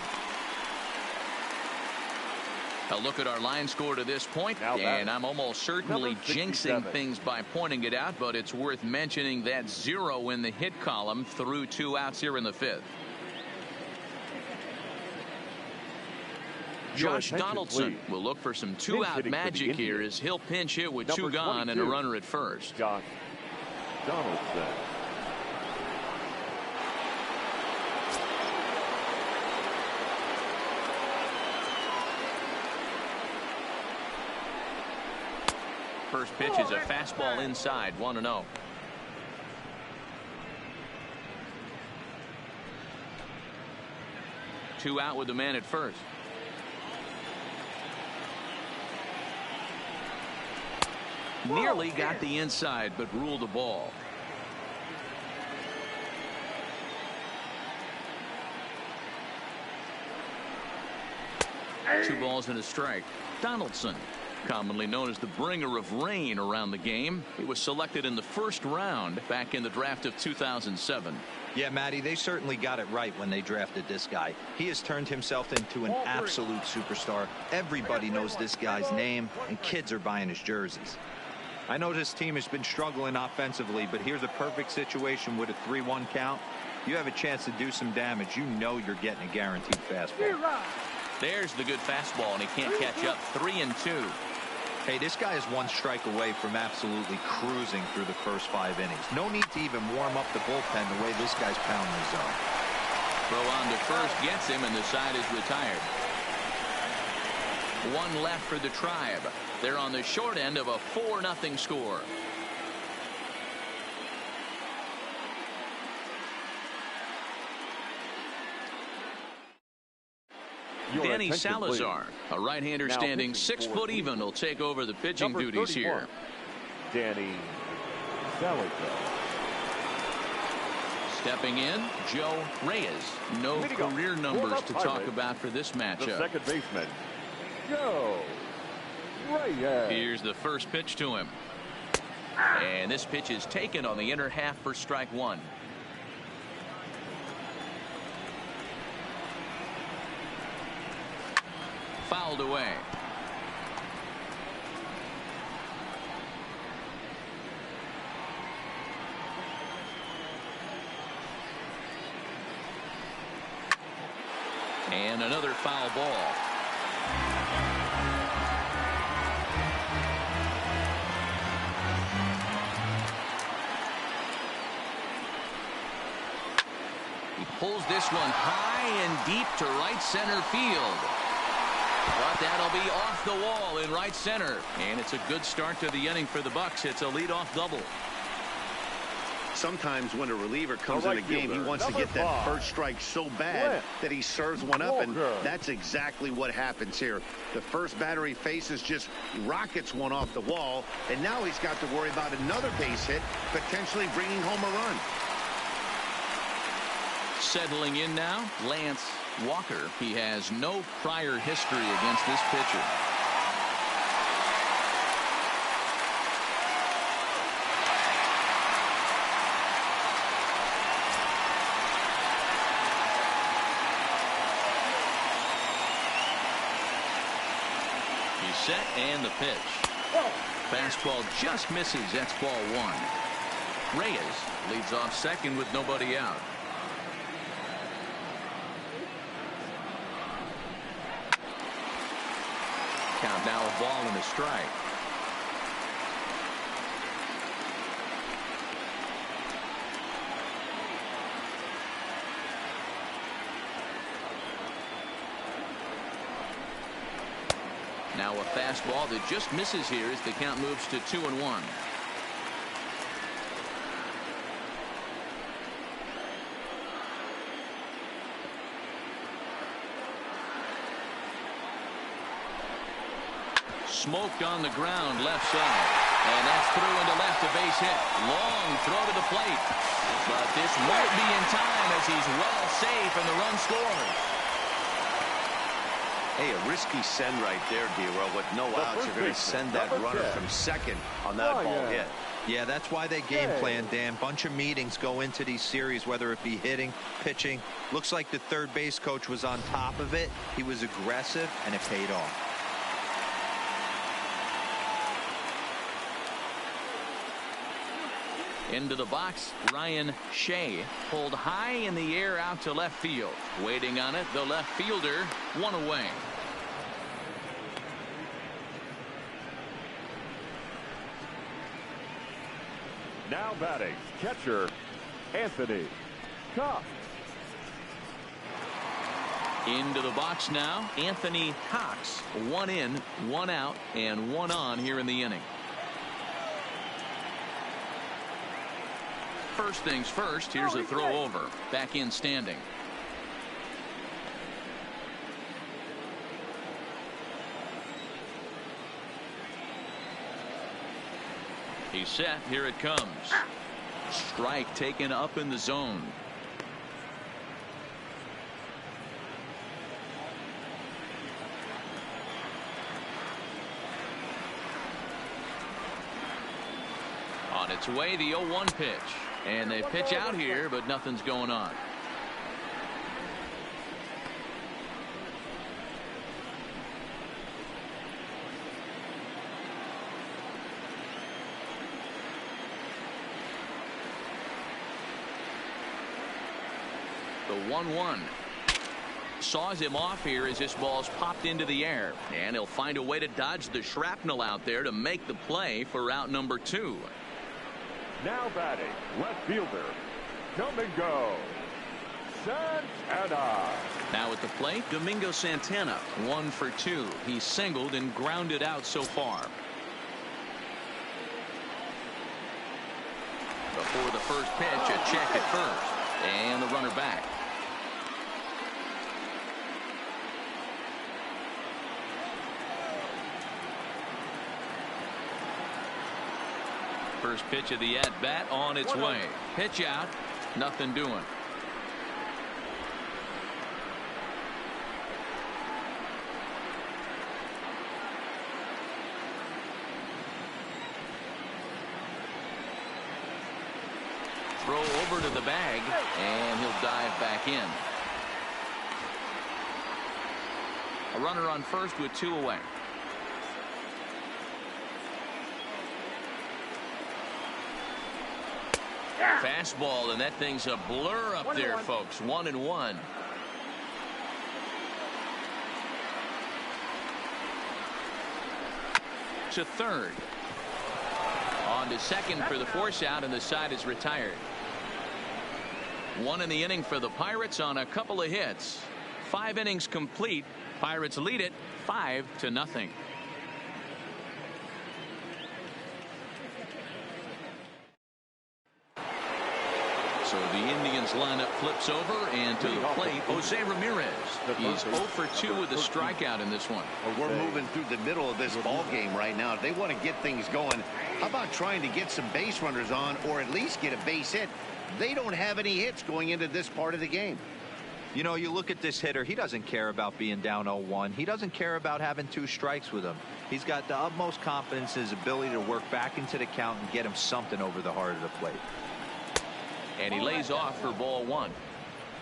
A look at our line score to this point, and I'm almost certainly jinxing things by pointing it out, but it's worth mentioning that 0 in the hit column through 2 outs here in the 5th. Josh Donaldson will look for some 2-out magic here as he'll pinch hit with 2 gone and a runner at first. Josh Donaldson. First pitch is a fastball inside, 1-0. Two out with the man at first. Nearly got the inside, but ruled the ball. Two balls and a strike. Donaldson, commonly known as the bringer of rain around the game. He was selected in the first round back in the draft of 2007. Yeah, Matty, they certainly got it right when they drafted this guy. He has turned himself into an absolute superstar. Everybody knows this guy's name, and kids are buying his jerseys. I know this team has been struggling offensively, but here's a perfect situation with a 3-1 count. You have a chance to do some damage. You know you're getting a guaranteed fastball. There's the good fastball, and he can't catch up. 3-2. Hey, this guy is 1 strike away from absolutely cruising through the first 5 innings. No need to even warm up the bullpen the way this guy's pounding the zone. Throw on to first gets him, and the side is retired. 1 left for the Tribe. They're on the short end of a 4-0 score. Danny Salazar, a right-hander standing 6 foot even, will take over the pitching duties here. Danny Salazar. Stepping in, Joe Reyes. No career numbers to talk about for this matchup. The second baseman, Joe Reyes. Here's the first pitch to him. And this pitch is taken on the inner half for strike 1. Fouled away. And another foul ball. He pulls this one high and deep to right center field. But that'll be off the wall in right center. And it's a good start to the inning for the Bucks. It's a leadoff double. Sometimes when a reliever comes in a game, he wants to get that first strike so bad that he serves one up, and that's exactly what happens here. The first batter he faces just rockets one off the wall, and now he's got to worry about another base hit, potentially bringing home a run. Settling in now, Lance Walker. He has no prior history against this pitcher. He's set and the pitch. Fastball just misses. That's ball 1. Reyes leads off second with nobody out. Count now a ball and a strike. Now a fastball that just misses here as the count moves to 2-1. smoked on the ground left side. And that's through into left, a base hit. Long throw to the plate. But this won't be in time as he's well safe and the run scores. Hey, a risky send right there, D-Roll. With no outs, you're going to send that runner from second on that ball hit. Yeah, that's why they game plan, Dan. Bunch of meetings go into these series, whether it be hitting, pitching. Looks like the third base coach was on top of it. He was aggressive, and it paid off. Into the box, Ryan Shea pulled high in the air out to left field. Waiting on it, the left fielder, one away. Now batting, catcher, Anthony Cox. Into the box now, Anthony Cox. One in, one out, and one on here in the inning. First things first, here's a throw over. Back in standing. He's set. Here it comes. Strike taken up in the zone. On its way, the 0-1 pitch. And they pitch out here, but nothing's going on. The 1-1 saws him off here as this ball's popped into the air, and he'll find a way to dodge the shrapnel out there to make the play for out number 2. Now batting, left fielder, Domingo Santana. Now at the plate, Domingo Santana, 1 for 2. He's singled and grounded out so far. Before the first pitch, a check at first, and the runner back. First pitch of the at-bat on its way. Pitch out. Nothing doing. Throw over to the bag, and he'll dive back in. A runner on first with 2 away. Fastball, and that thing's a blur up there, folks. 1-1. To third. On to second for the force out, and the side is retired. 1 in the inning for the Pirates on a couple of hits. 5 innings complete. Pirates lead it 5-0. So the Indians lineup flips over, and to the plate, Jose Ramirez. He's 0 for 2 with a strikeout in this one. Well, we're moving through the middle of this ball game right now. If they want to get things going, how about trying to get some base runners on, or at least get a base hit? They don't have any hits going into this part of the game. You know, you look at this hitter, he doesn't care about being down 0-1. He doesn't care about having 2 strikes with him. He's got the utmost confidence in his ability to work back into the count and get him something over the heart of the plate. And he lays off for ball 1.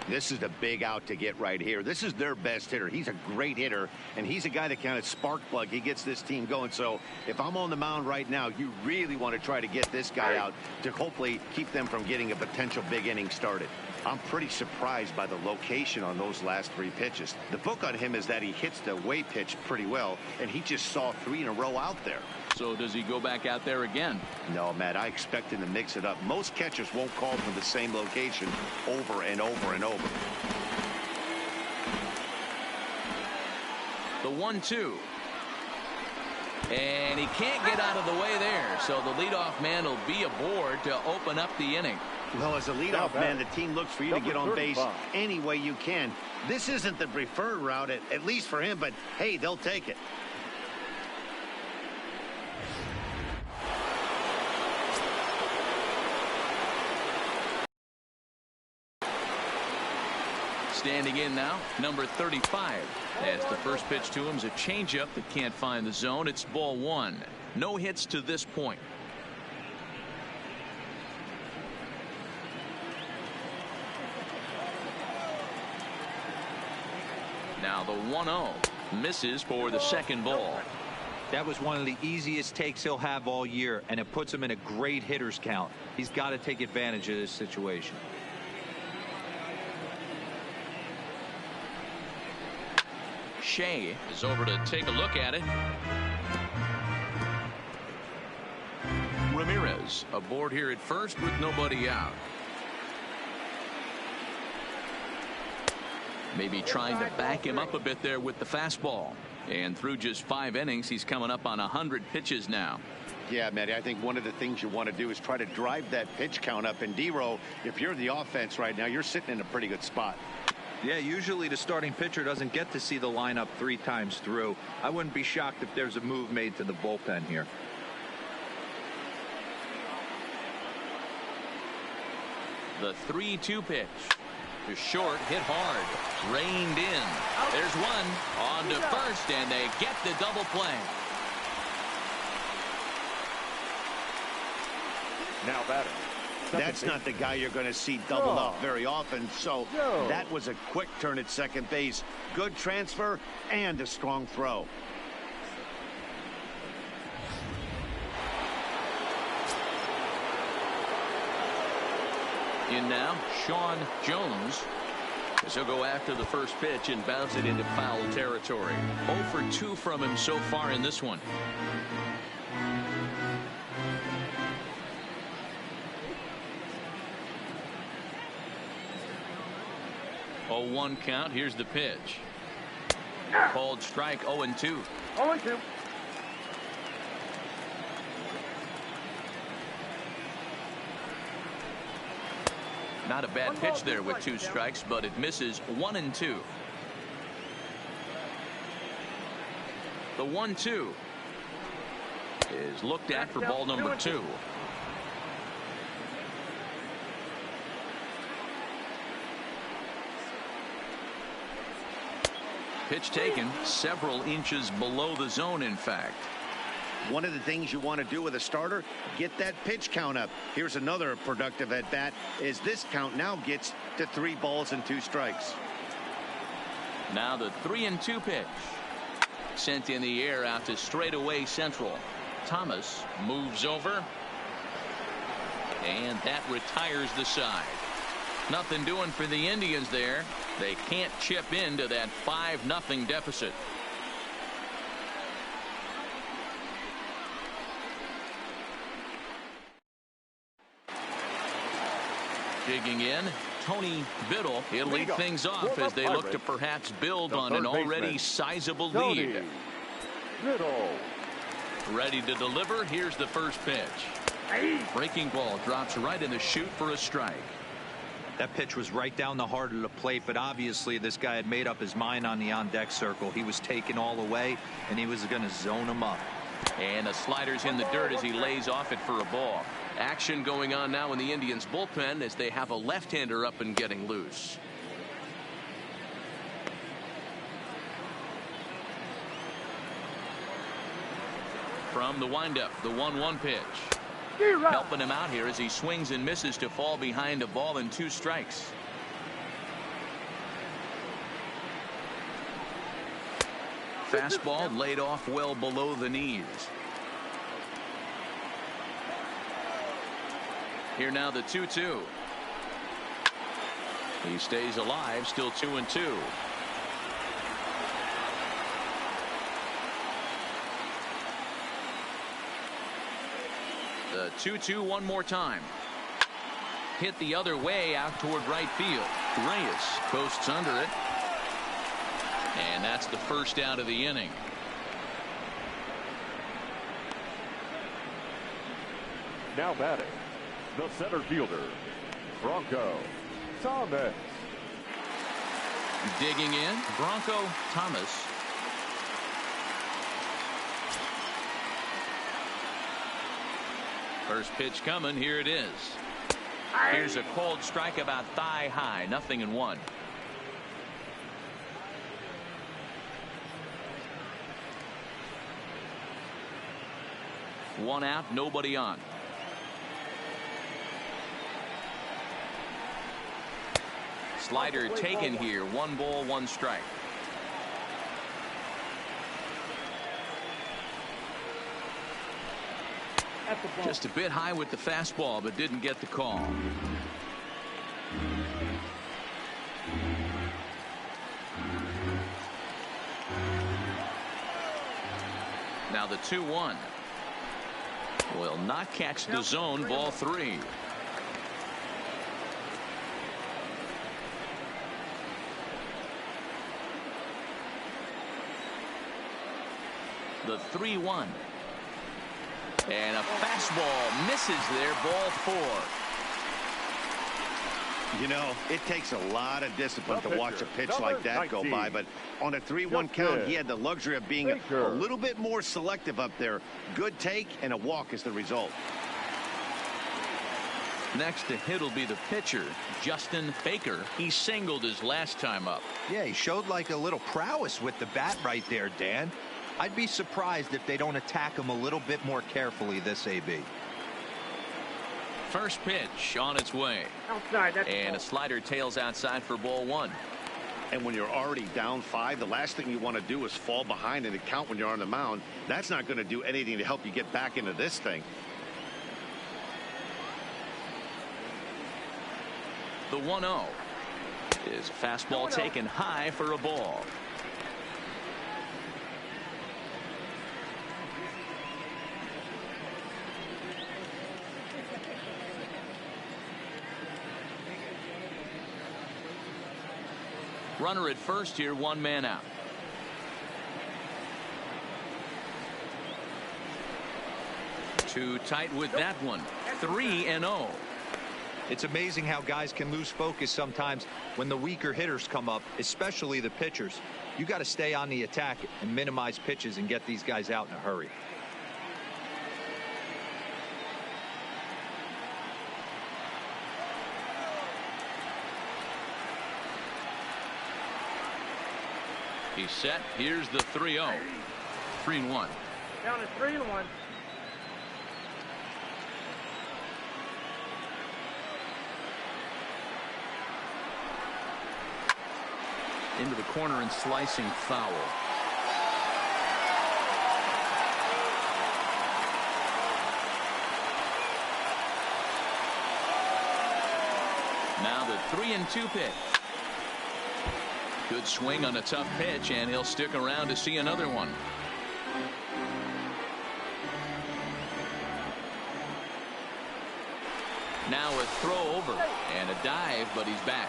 This is a big out to get right here. This is their best hitter. He's a great hitter, and he's a guy that kind of spark plug. He gets this team going. So if I'm on the mound right now, you really want to try to get this guy out to hopefully keep them from getting a potential big inning started. I'm pretty surprised by the location on those last 3 pitches. The book on him is that he hits the away pitch pretty well, and he just saw 3 in a row out there. So does he go back out there again? No, Matt, I expect him to mix it up. Most catchers won't call from the same location over and over and over. The 1-2. And he can't get out of the way there. So the leadoff man will be aboard to open up the inning. Well, as a leadoff man, the team looks for you to get on base any way you can. This isn't the preferred route, at least for him, but hey, they'll take it. Standing in now, number 35. As the first pitch to him is a changeup that can't find the zone. It's ball one. No hits to this point. Now the 1-0 misses for the second ball. That was one of the easiest takes he'll have all year, and it puts him in a great hitter's count. He's got to take advantage of this situation. Shea is over to take a look at it. Ramirez aboard here at first with nobody out. Maybe trying to back him up a bit there with the fastball. And through just 5 innings, he's coming up on 100 pitches now. Yeah, Matty, I think one of the things you want to do is try to drive that pitch count up. And D-Row, if you're the offense right now, you're sitting in a pretty good spot. Yeah, usually the starting pitcher doesn't get to see the lineup 3 times through. I wouldn't be shocked if there's a move made to the bullpen here. The 3-2 pitch. To short, hit hard, reined in. There's one on to first, and they get the double play. Now batting. That's not the guy you're going to see double up very often. So that was a quick turn at second base. Good transfer and a strong throw. In now, Sean Jones. As he'll go after the first pitch and bounce it into foul territory. 0 for 2 from him so far in this one. Oh, 1 count. Here's the pitch. Called strike. 0-2. 0-2. Not a bad pitch there with 2 strikes, but it misses. 1-2. The 1-2 is looked at for ball number 2. Pitch taken several inches below the zone, in fact. One of the things you want to do with a starter, get that pitch count up. Here's another productive at bat as this count now gets to 3 balls and 2 strikes. Now the 3-2 pitch. Sent in the air out to straightaway central. Thomas moves over. And that retires the side. Nothing doing for the Indians there. They can't chip into that 5-0 deficit. Digging in, Tony Biddle. He'll lead things off as they look to perhaps build on an already sizable lead. Biddle. Ready to deliver. Here's the first pitch. Breaking ball drops right in the chute for a strike. That pitch was right down the heart of the plate, but obviously this guy had made up his mind on the on-deck circle. He was taken all the way, and he was going to zone him up. And the slider's in the dirt as he lays off it for a ball. Action going on now in the Indians bullpen as they have a left-hander up and getting loose. From the windup, the 1-1 pitch. Helping him out here as he swings and misses to fall behind a ball and 2 strikes. Fastball laid off well below the knees. Here now the 2-2. He stays alive, still 2-2. The 2-2 one more time. Hit the other way out toward right field. Reyes coasts under it. And that's the first out of the inning. Now batting, the center fielder, Bronco Thomas. Digging in, Bronco Thomas. First pitch coming. Here it is. Here's a cold strike about thigh high. 0-1. One out, nobody on. Slider taken here. 1 ball, 1 strike. Just a bit high with the fastball, but didn't get the call. Now the 2-1 will not catch the zone. Ball 3. The 3-1. And a fastball misses there. Ball 4. You know, it takes a lot of discipline to watch a pitch like that go by, but on a 3-1 count, he had the luxury of being a little bit more selective up there. Good take and a walk is the result. Next to hit will be the pitcher, Justin Baker. He singled his last time up. Yeah, he showed like a little prowess with the bat right there, Dan. I'd be surprised if they don't attack him a little bit more carefully this AB. First pitch on its way. Outside. That's and a slider tails outside for ball 1. And when you're already down 5, the last thing you want to do is fall behind in the count when you're on the mound. That's not going to do anything to help you get back into this thing. The 1-0 is a fastball taken high for a ball. Runner at first here, 1 man out. Too tight with that one. 3-0. It's amazing how guys can lose focus sometimes when the weaker hitters come up, especially the pitchers. You got to stay on the attack and minimize pitches and get these guys out in a hurry. He's set. Here's the 3-0. 3-1. down to 3-1. Into the corner and slicing foul. Now the 3-2 pitch. Good swing on a tough pitch, and he'll stick around to see another one. Now a throw over and a dive, but he's back.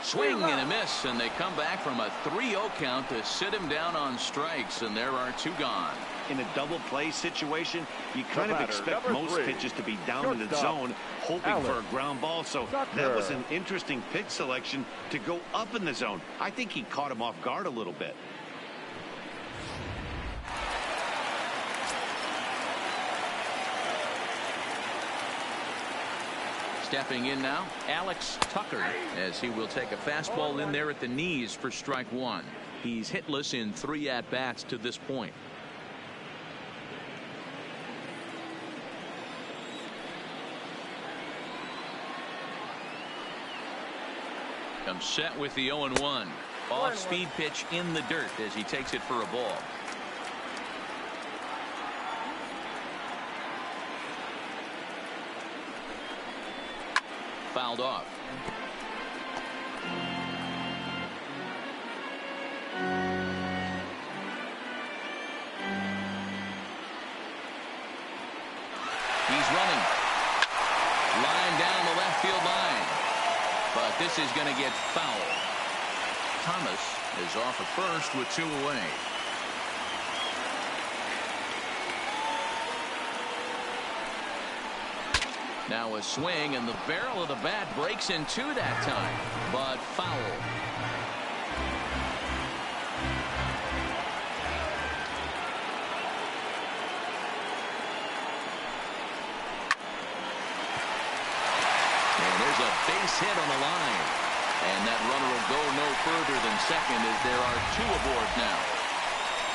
Swing and a miss, and they come back from a 3-0 count to sit him down on strikes, and there are 2 gone. In a double play situation, you kind of expect most pitches to be down in the zone, hoping for a ground ball. So that was an interesting pitch selection to go up in the zone. I think he caught him off guard a little bit. Stepping in now, Alex Tucker, as he will take a fastball in there at the knees for strike 1. He's hitless in 3 at-bats to this point. Comes set with the 0-1. Off-speed pitch in the dirt as he takes it for a ball. Fouled off. He's running. Line down the left field line. But this is going to get fouled. Thomas is off at first with 2 away. Now a swing, and the barrel of the bat breaks in 2 that time, but foul. And there's a base hit on the line. And that runner will go no further than second as there are 2 aboard now.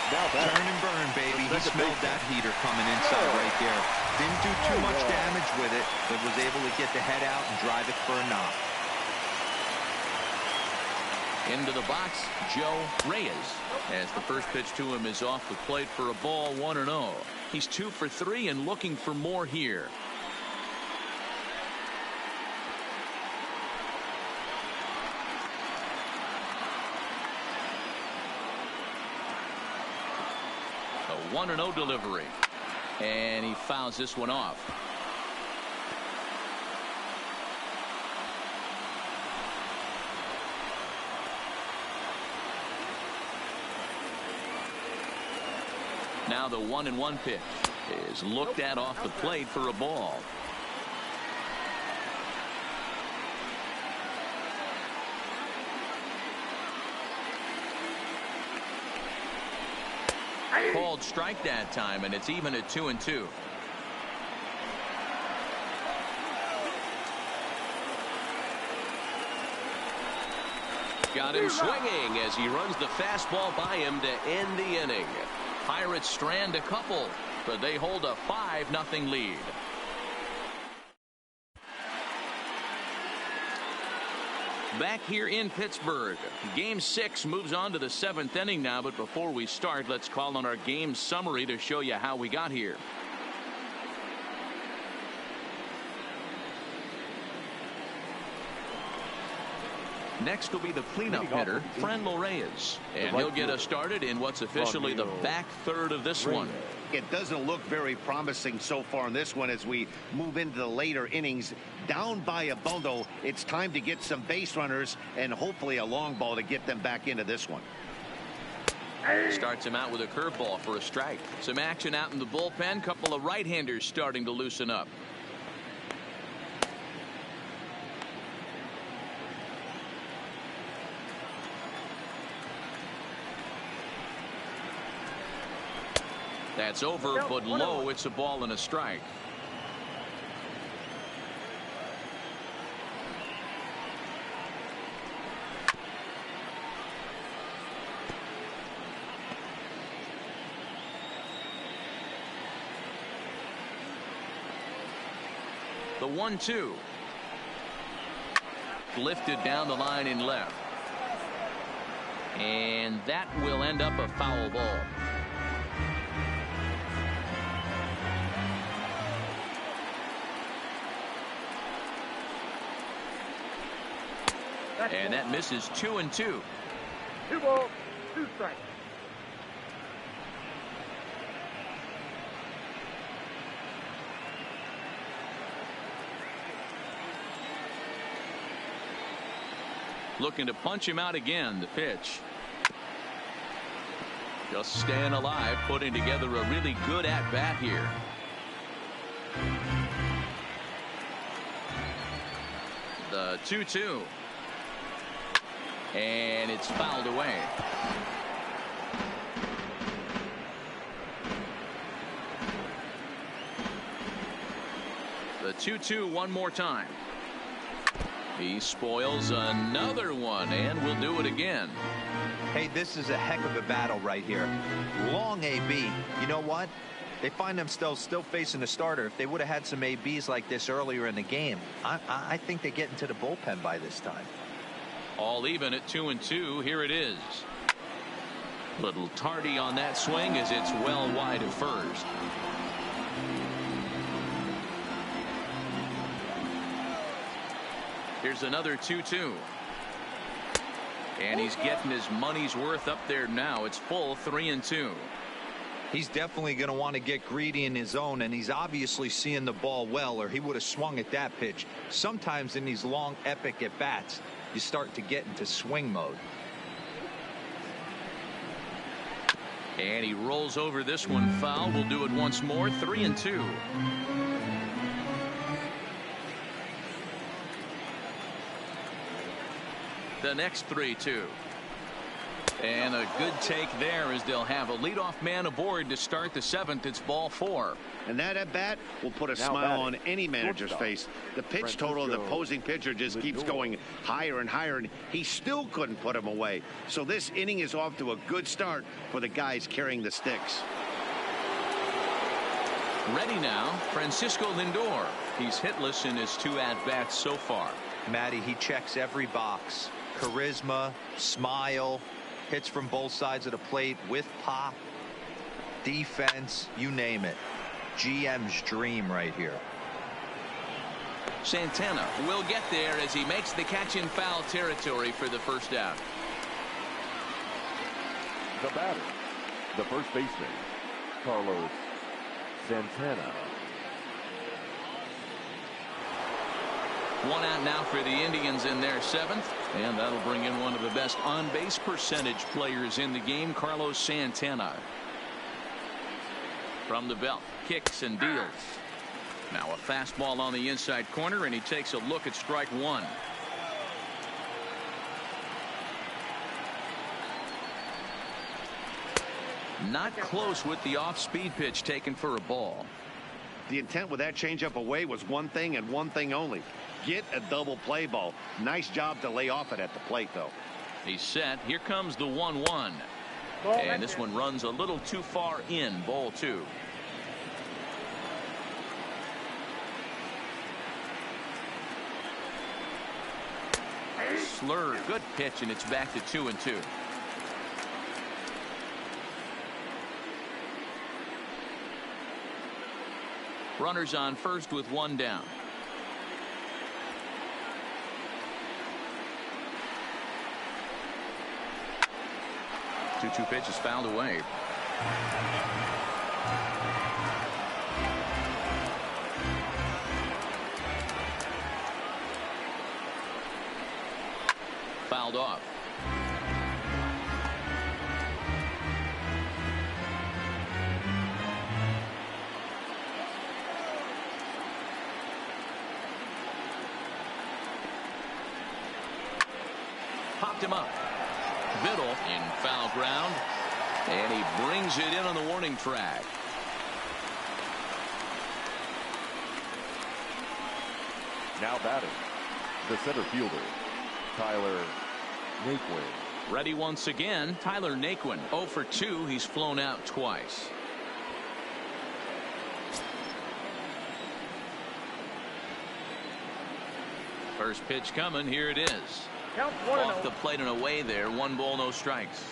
Turn and burn, baby. He smelled that heater coming inside right there. Didn't do too much damage with it, but was able to get the head out and drive it for a knock. Into the box, Joe Reyes, as the first pitch to him is off the plate for a ball, 1-0. He's 2 for 3 and looking for more here. A 1-0 delivery, and he fouls this one off. Now the 1-1 pitch is looked at off the plate for a ball. Called strike that time, and it's even at 2-2. Got him swinging as he runs the fastball by him to end the inning. Pirates strand a couple, but they hold a 5-0 lead. Back here in Pittsburgh, Game 6 moves on to the 7th inning now, but before we start, let's call on our game summary to show you how we got here. Next will be the cleanup hitter, Franmil Reyes, and he'll get us started in what's officially the back third of this one. It doesn't look very promising so far in this one as we move into the later innings. Down by a bundle, it's time to get some base runners and hopefully a long ball to get them back into this one. Starts him out with a curveball for a strike. Some action out in the bullpen. Couple of right-handers starting to loosen up. That's over, but low. It's a ball and a strike. The 1-2. Lifted down the line in left. And that will end up a foul ball. And that misses 2-2. 2 balls, 2 strikes. Looking to punch him out again. The pitch. Just staying alive, putting together a really good at-bat here. The 2-2. And it's fouled away. The 2-2 one more time. He spoils another one and will do it again. Hey, this is a heck of a battle right here. Long AB. You know what? They find themselves still facing a starter. If they would have had some ABs like this earlier in the game, I think they get into the bullpen by this time. All even at 2-2. Here it is. Little tardy on that swing as it's well wide of first. Here's another 2-2. And he's getting his money's worth up there now. It's full 3-2. He's definitely going to want to get greedy in his zone, and he's obviously seeing the ball well, or he would have swung at that pitch. Sometimes in these long, epic at-bats, you start to get into swing mode. And he rolls over this one foul. We'll do it once more. 3-2. The next 3-2. And a good take there as they'll have a leadoff man aboard to start the 7th. It's ball 4. And that at bat will put a smile on any manager's face. The pitch total of the opposing pitcher just keeps going higher and higher, and he still couldn't put him away. So this inning is off to a good start for the guys carrying the sticks. Ready now, Francisco Lindor. He's hitless in his 2 at-bats so far. Matty, he checks every box. Charisma, smile, hits from both sides of the plate with pop, defense, you name it. GM's dream right here. Santana will get there as he makes the catch in foul territory for the first out. The batter, the first baseman, Carlos Santana. 1 out now for the Indians in their 7th, and that'll bring in one of the best on-base percentage players in the game, Carlos Santana. From the belt, kicks and deals. Now a fastball on the inside corner, and he takes a look at strike 1. Not close with the off-speed pitch taken for a ball. The intent with that changeup away was one thing and one thing only. Get a double play ball. Nice job to lay off it at the plate, though. He's set. Here comes the 1-1. And this one runs a little too far in. Ball 2. Slur, good pitch, and it's back to 2-2. Runners on first with 1 down. 2-2 pitch is fouled away. Fouled off. Popped him up. Biddle in foul ground, and he brings it in on the warning track. Now batting, the center fielder, Tyler Naquin. Ready once again, Tyler Naquin. 0 for 2. He's flown out twice. First pitch coming. Here it is. Off the plate and away there. 1 ball, no strikes.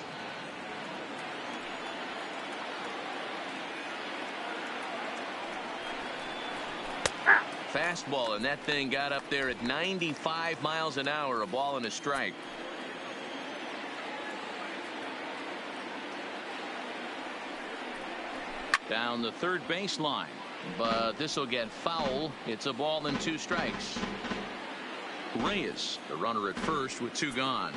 Fastball, and that thing got up there at 95 miles an hour. A ball and a strike. Down the third baseline, but this will get foul. It's a ball and 2 strikes. Reyes, the runner at first with 2 gone.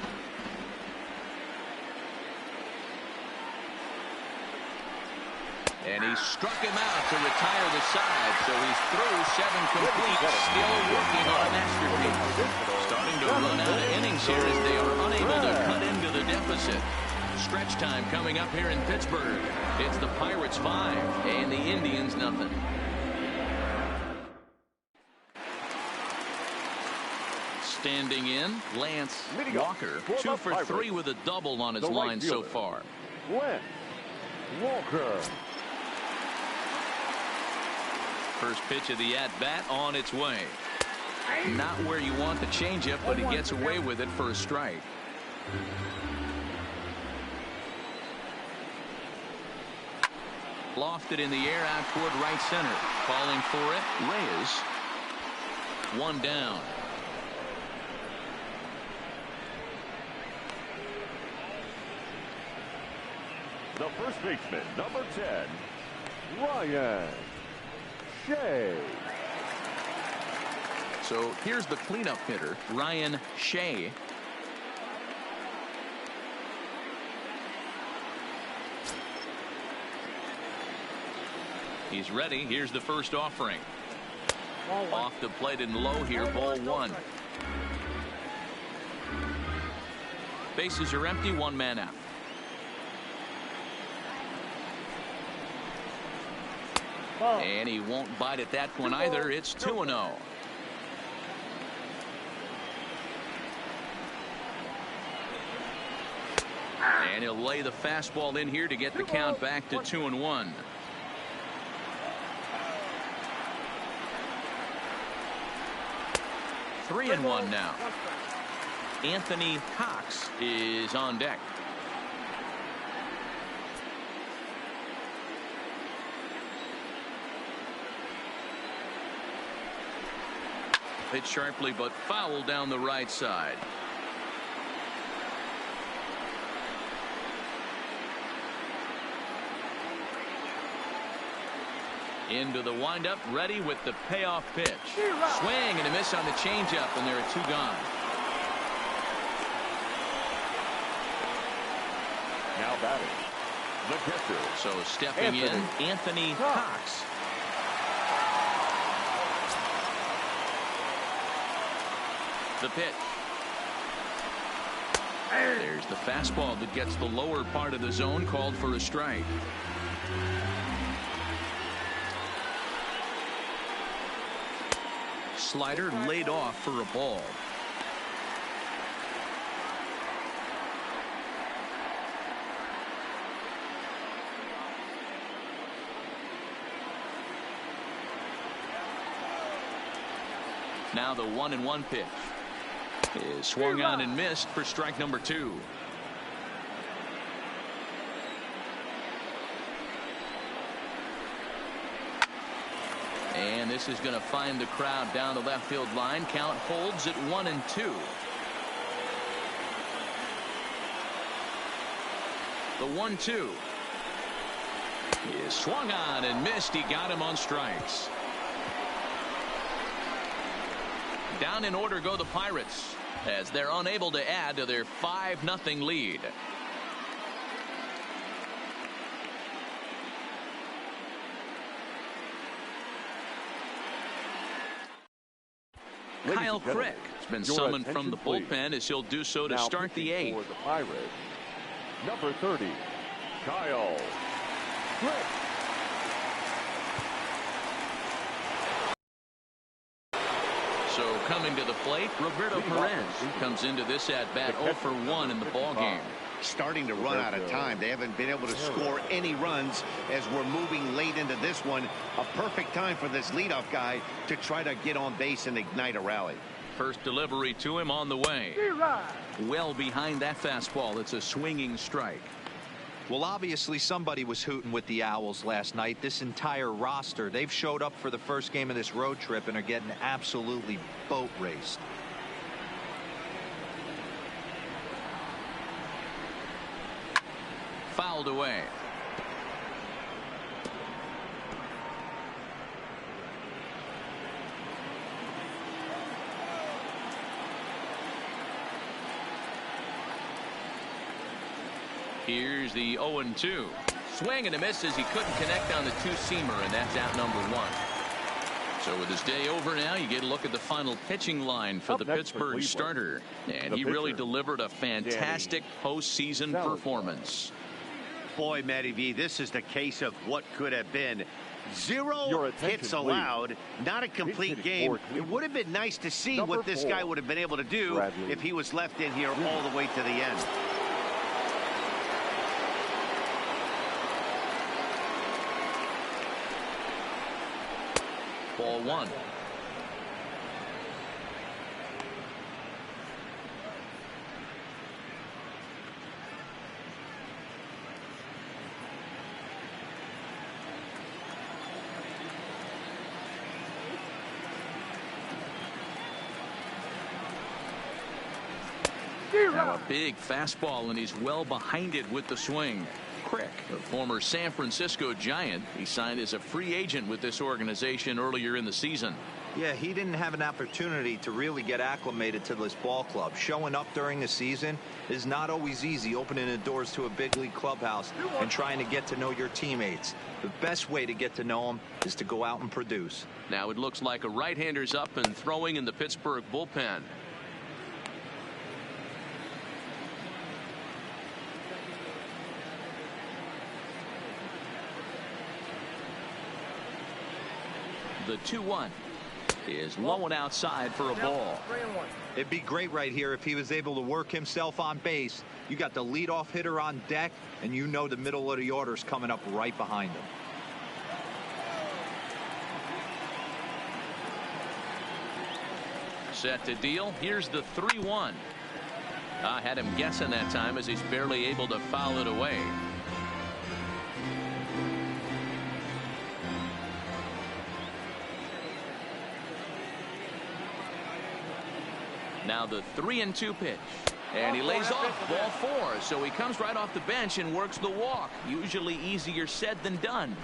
And he struck him out to retire the side, so he's through 7 complete, still working on a masterpiece. Starting to run out of innings here as they are unable to cut into the deficit. Stretch time coming up here in Pittsburgh. It's the Pirates 5 and the Indians nothing. Standing in, Lance Walker, 2 for 3 with a double on his line so far. Lance Walker. First pitch of the at-bat on its way. Not where you want the changeup, but he gets away with it for a strike. Lofted in the air out toward right center. Calling for it, Reyes. 1 down. The first baseman, number 10, Ryan Shea. So here's the cleanup hitter, Ryan Shea. He's ready. Here's the first offering. Off the plate and low here, ball 1. Bases are empty, 1 man out. And he won't bite at that one either. It's 2-0. And he'll lay the fastball in here to get the count back to 2-1. Three and one now. Anthony Cox is on deck. Hit sharply but foul down the right side. Into the windup, ready with the payoff pitch. Swing and a miss on the changeup, and there are two gone. Now batting, the catcher. So stepping in, Anthony Cox. The pitch. There's the fastball that gets the lower part of the zone, called for a strike. Slider laid off for a ball. Now the 1-1 pitch is swung on and missed for strike number 2. And this is going to find the crowd down the left field line. Count holds at 1-2. The 1-2 is swung on and missed. He got him on strikes. Down in order go the Pirates as they're unable to add to their 5-0 lead. Kyle Crick has been summoned from the bullpen as he'll do so to start the 8th. For the Pirates, number 30, Kyle Crick. So coming to the plate, Roberto Perez comes into this at bat 0 for 1 in the ball game. Starting to run out of time. They haven't been able to score any runs as we're moving late into this one. A perfect time for this leadoff guy to try to get on base and ignite a rally. First delivery to him on the way. Well behind that fastball. It's a swinging strike. Well, obviously somebody was hooting with the Owls last night. This entire roster, they've showed up for the first game of this road trip and are getting absolutely boat raced. Fouled away. Here's the 0-2. Swing and a miss as he couldn't connect on the two-seamer, and that's out number 1. So with his day over now, you get a look at the final pitching line for the Pittsburgh starter. And he really delivered a fantastic postseason performance. Boy, Matty V, this is the case of what could have been. 0 hits allowed, not a complete game. It would have been nice to see what this guy would have been able to do if he was left in here all the way to the end. Ball 1. Now a big fastball, and he's well behind it with the swing. Crick, a former San Francisco Giant, he signed as a free agent with this organization earlier in the season. Yeah, he didn't have an opportunity to really get acclimated to this ball club. Showing up during the season is not always easy, opening the doors to a big league clubhouse and trying to get to know your teammates. The best way to get to know them is to go out and produce. Now it looks like a right-hander's up and throwing in the Pittsburgh bullpen. The 2-1 is low and outside for a ball. 3-1. It'd be great right here if he was able to work himself on base. You got the leadoff hitter on deck, and you know the middle of the order is coming up right behind him. Set to deal. Here's the 3-1. I had him guessing that time as he's barely able to foul it away. Now the 3-2 pitch. And he lays off ball 4. So he comes right off the bench and works the walk. Usually easier said than done.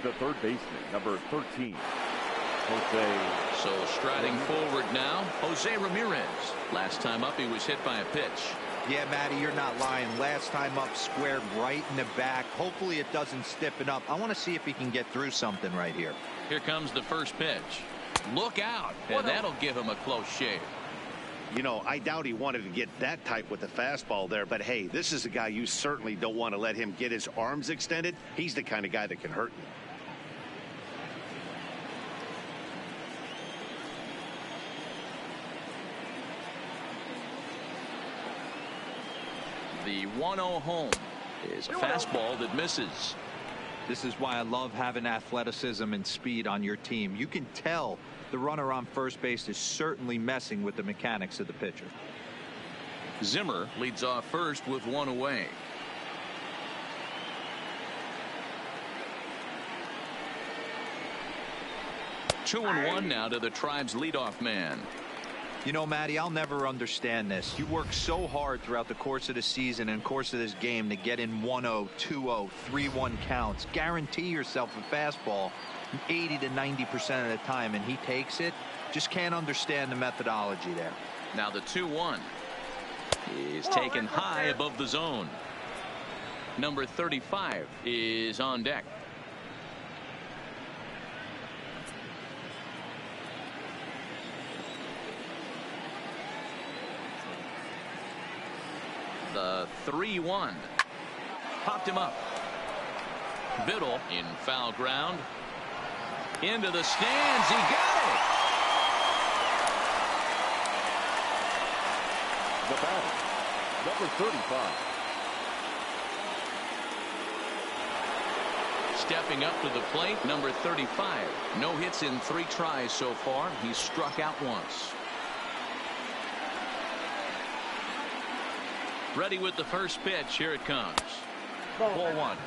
The third baseman, number 13, Jose. So striding forward now, Jose Ramirez. Last time up, he was hit by a pitch. Yeah, Matty, you're not lying. Last time up, squared right in the back. Hopefully it doesn't stiffen up. I want to see if he can get through something right here. Here comes the first pitch. Look out, and that'll give him a close shave. You know, I doubt he wanted to get that tight with the fastball there, but hey, this is a guy you certainly don't want to let him get his arms extended. He's the kind of guy that can hurt you. The 1-0 home is a fastball that misses. This is why I love having athleticism and speed on your team. You can tell the runner on first base is certainly messing with the mechanics of the pitcher. Zimmer leads off first with one away. Two and one now to the Tribe's leadoff man. You know, Matty, I'll never understand this. You work so hard throughout the course of the season and course of this game to get in 1-0, 2-0, 3-1 counts. Guarantee yourself a fastball 80 to 90% of the time, and he takes it. Just can't understand the methodology there. Now the 2-1 is taken high above the zone. Number 35 is on deck. The 3-1 popped him up. Biddle in foul ground. Into the stands. He got it. The batter, number 35. Stepping up to the plate, number 35. No hits in 3 tries so far. He's struck out once. Ready with the first pitch. Here it comes. Ball 1.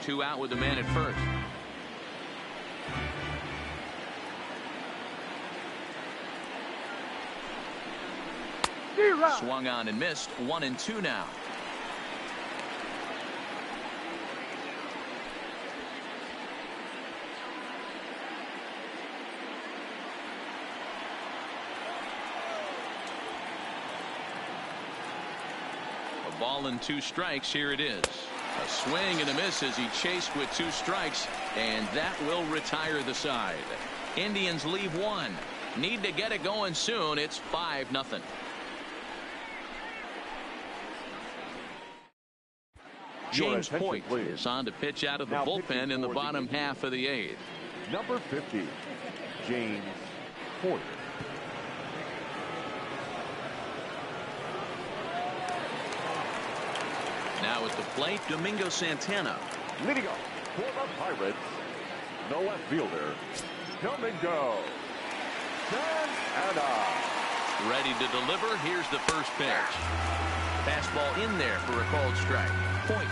Two out with the man at first. Swung on and missed. 1-2 now. A ball and 2 strikes. Here it is. A swing and a miss as he chased with 2 strikes, and that will retire the side. Indians leave 1. Need to get it going soon. It's 5-0. James Point is on to pitch out of the bullpen in the bottom half of the 8th. Number 50, James Point. Now at the plate, Domingo Santana. Leading off for the Pirates, the left fielder, Domingo Santana. Ready to deliver. Here's the first pitch. Fastball in there for a called strike. Point,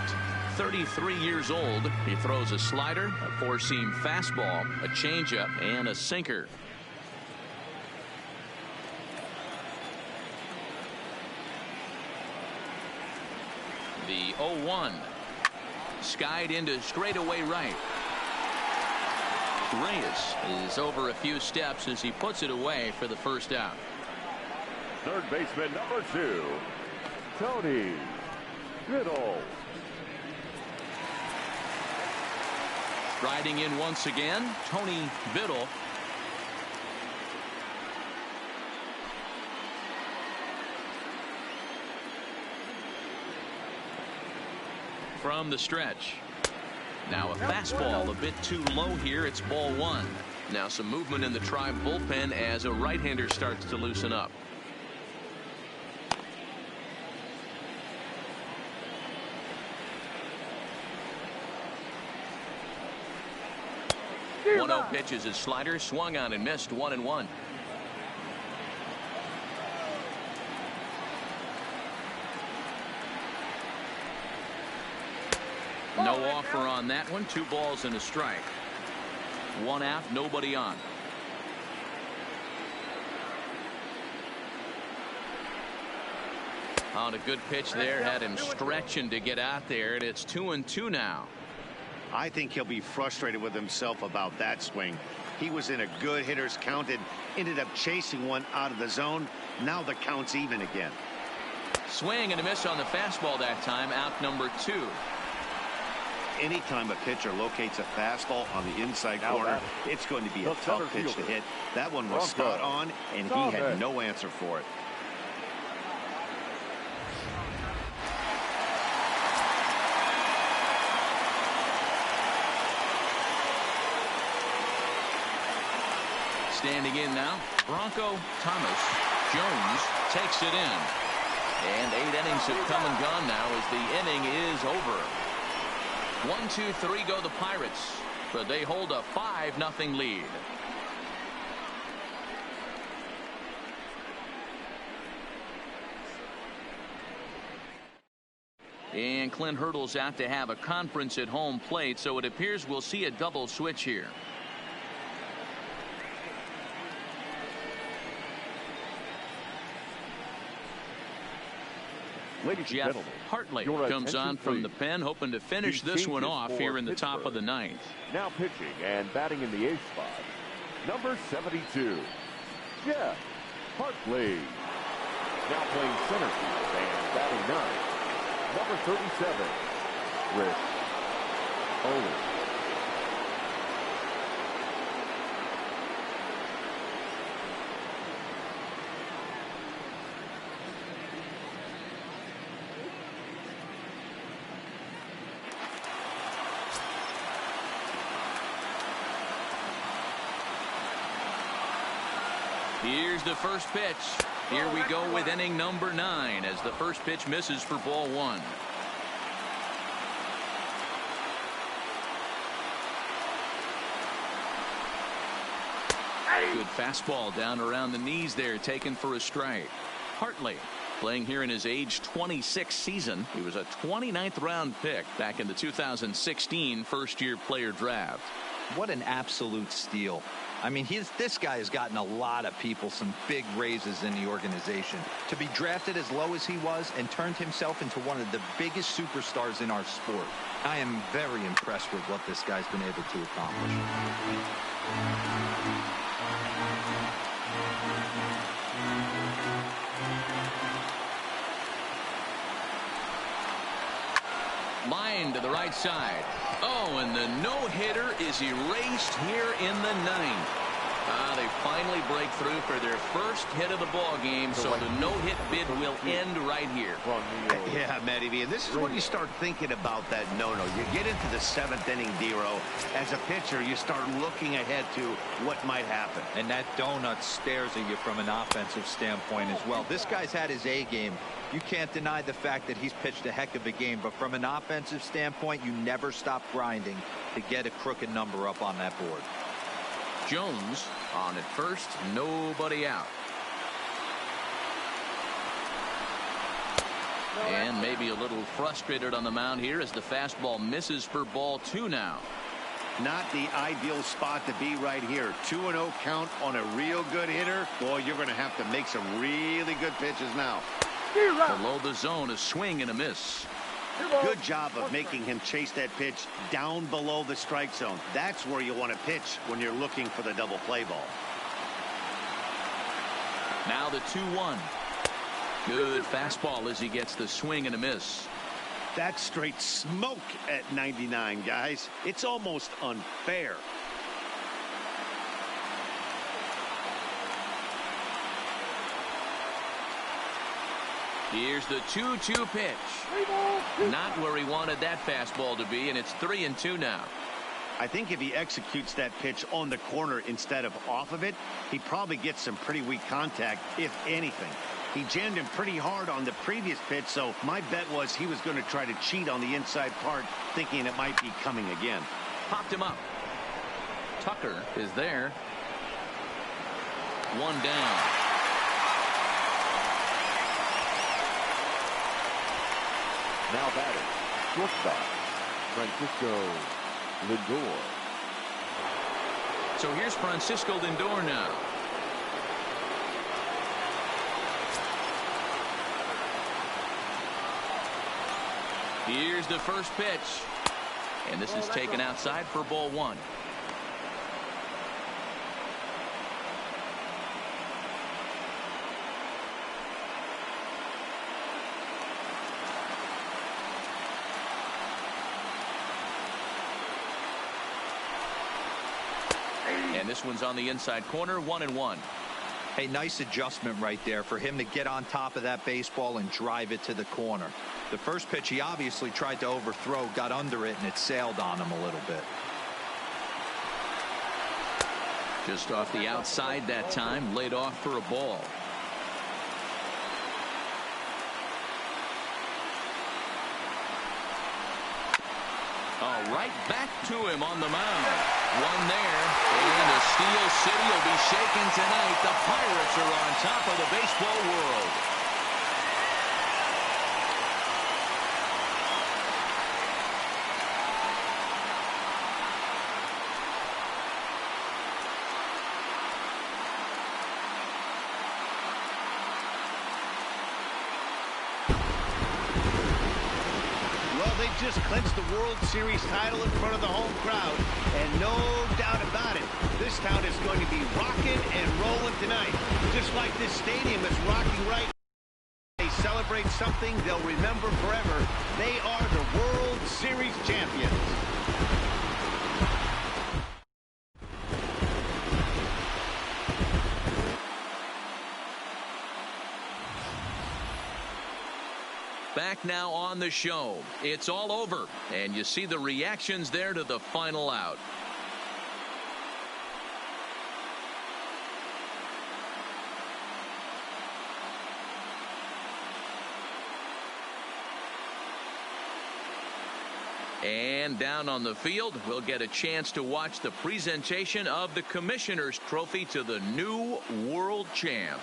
33 years old. He throws a slider, a 4-seam fastball, a changeup, and a sinker. The 0-1 skied into straightaway right. Reyes is over a few steps as he puts it away for the first out. Third baseman number 2, Tony Biddle. Riding in once again, Tony Biddle. From the stretch. Now a fastball a bit too low here. It's ball 1. Now some movement in the Tribe bullpen as a right-hander starts to loosen up. One 0 pitches his slider, swung on and missed. 1-1. No offer on that one. 2 balls and a strike. 1 out, nobody on. On a good pitch there, had him stretching to get out there, and it's 2-2 now. I think he'll be frustrated with himself about that swing. He was in a good hitter's count and ended up chasing one out of the zone. Now the count's even again. Swing and a miss on the fastball that time. Out number 2. Anytime a pitcher locates a fastball on the inside corner, it's going to be a tough pitch to hit. That one was spot on, and he had no answer for it. Standing in now, Bronco Thomas. Jones takes it in. And 8 innings have come and gone now as the inning is over. 1, 2, 3 go the Pirates, but they hold a 5-0 lead. And Clint Hurdle's out to have a conference at home plate, so it appears we'll see a double switch here. Jeff Hartley comes on from the pen, hoping to finish this one off here in the top of the 9th. Now pitching and batting in the 8th spot, number 72, Jeff Hartley. Now playing center field and batting 9th, number 37, Rick Owens. Here's the first pitch. Here we go with inning number 9 as the first pitch misses for ball 1. Good fastball down around the knees there, taken for a strike. Hartley playing here in his age 26 season. He was a 29th round pick back in the 2016 first-year player draft. What an absolute steal. I mean, this guy has gotten a lot of people some big raises in the organization. To be drafted as low as he was and turned himself into one of the biggest superstars in our sport. I am very impressed with what this guy's been able to accomplish. Line to the right side. Oh, and the no-hitter is erased here in the 9th. They finally break through for their first hit of the ball game, so the no-hit bid will end right here. Yeah, Matty V, and this is when you start thinking about that no-no. You get into the 7th inning, D-Row. As a pitcher, you start looking ahead to what might happen. And that donut stares at you from an offensive standpoint as well. This guy's had his A game. You can't deny the fact that he's pitched a heck of a game, but from an offensive standpoint, you never stop grinding to get a crooked number up on that board. Jones on at first, nobody out. And maybe a little frustrated on the mound here as the fastball misses for ball 2 now. Not the ideal spot to be right here. 2-0 count on a real good hitter. Boy, you're going to have to make some really good pitches now. Below the zone, a swing and a miss. Good job of making him chase that pitch down below the strike zone. That's where you want to pitch when you're looking for the double play ball. Now the 2-1. Good fastball as he gets the swing and a miss. That's straight smoke at 99, guys. It's almost unfair. Here's the 2-2 pitch. Not where he wanted that fastball to be, and it's 3-2 now. I think if he executes that pitch on the corner instead of off of it, he probably gets some pretty weak contact, if anything. He jammed him pretty hard on the previous pitch, so my bet was he was going to try to cheat on the inside part, thinking it might be coming again. Popped him up. Tucker is there. One down. Now batting, shortstop, Francisco Lindor. So here's Francisco Lindor now. Here's the first pitch. And this is taken outside for ball one. And this one's on the inside corner, 1-1. Hey, nice adjustment right there for him to get on top of that baseball and drive it to the corner. The first pitch he obviously tried to overthrow, got under it, and it sailed on him a little bit. Just off the outside that time, laid off for a ball. Oh, right back to him on the mound. One there, and the Steel City will be shaken tonight. The Pirates are on top of the baseball world. They just clinched the World Series title in front of the home crowd, and no doubt about it, this town is going to be rocking and rolling tonight. Just like this stadium is rocking right now. They celebrate something they'll remember forever. They are the World Series champions. Back now on the show. It's all over, and you see the reactions there to the final out. And down on the field, we'll get a chance to watch the presentation of the Commissioner's Trophy to the new world champs.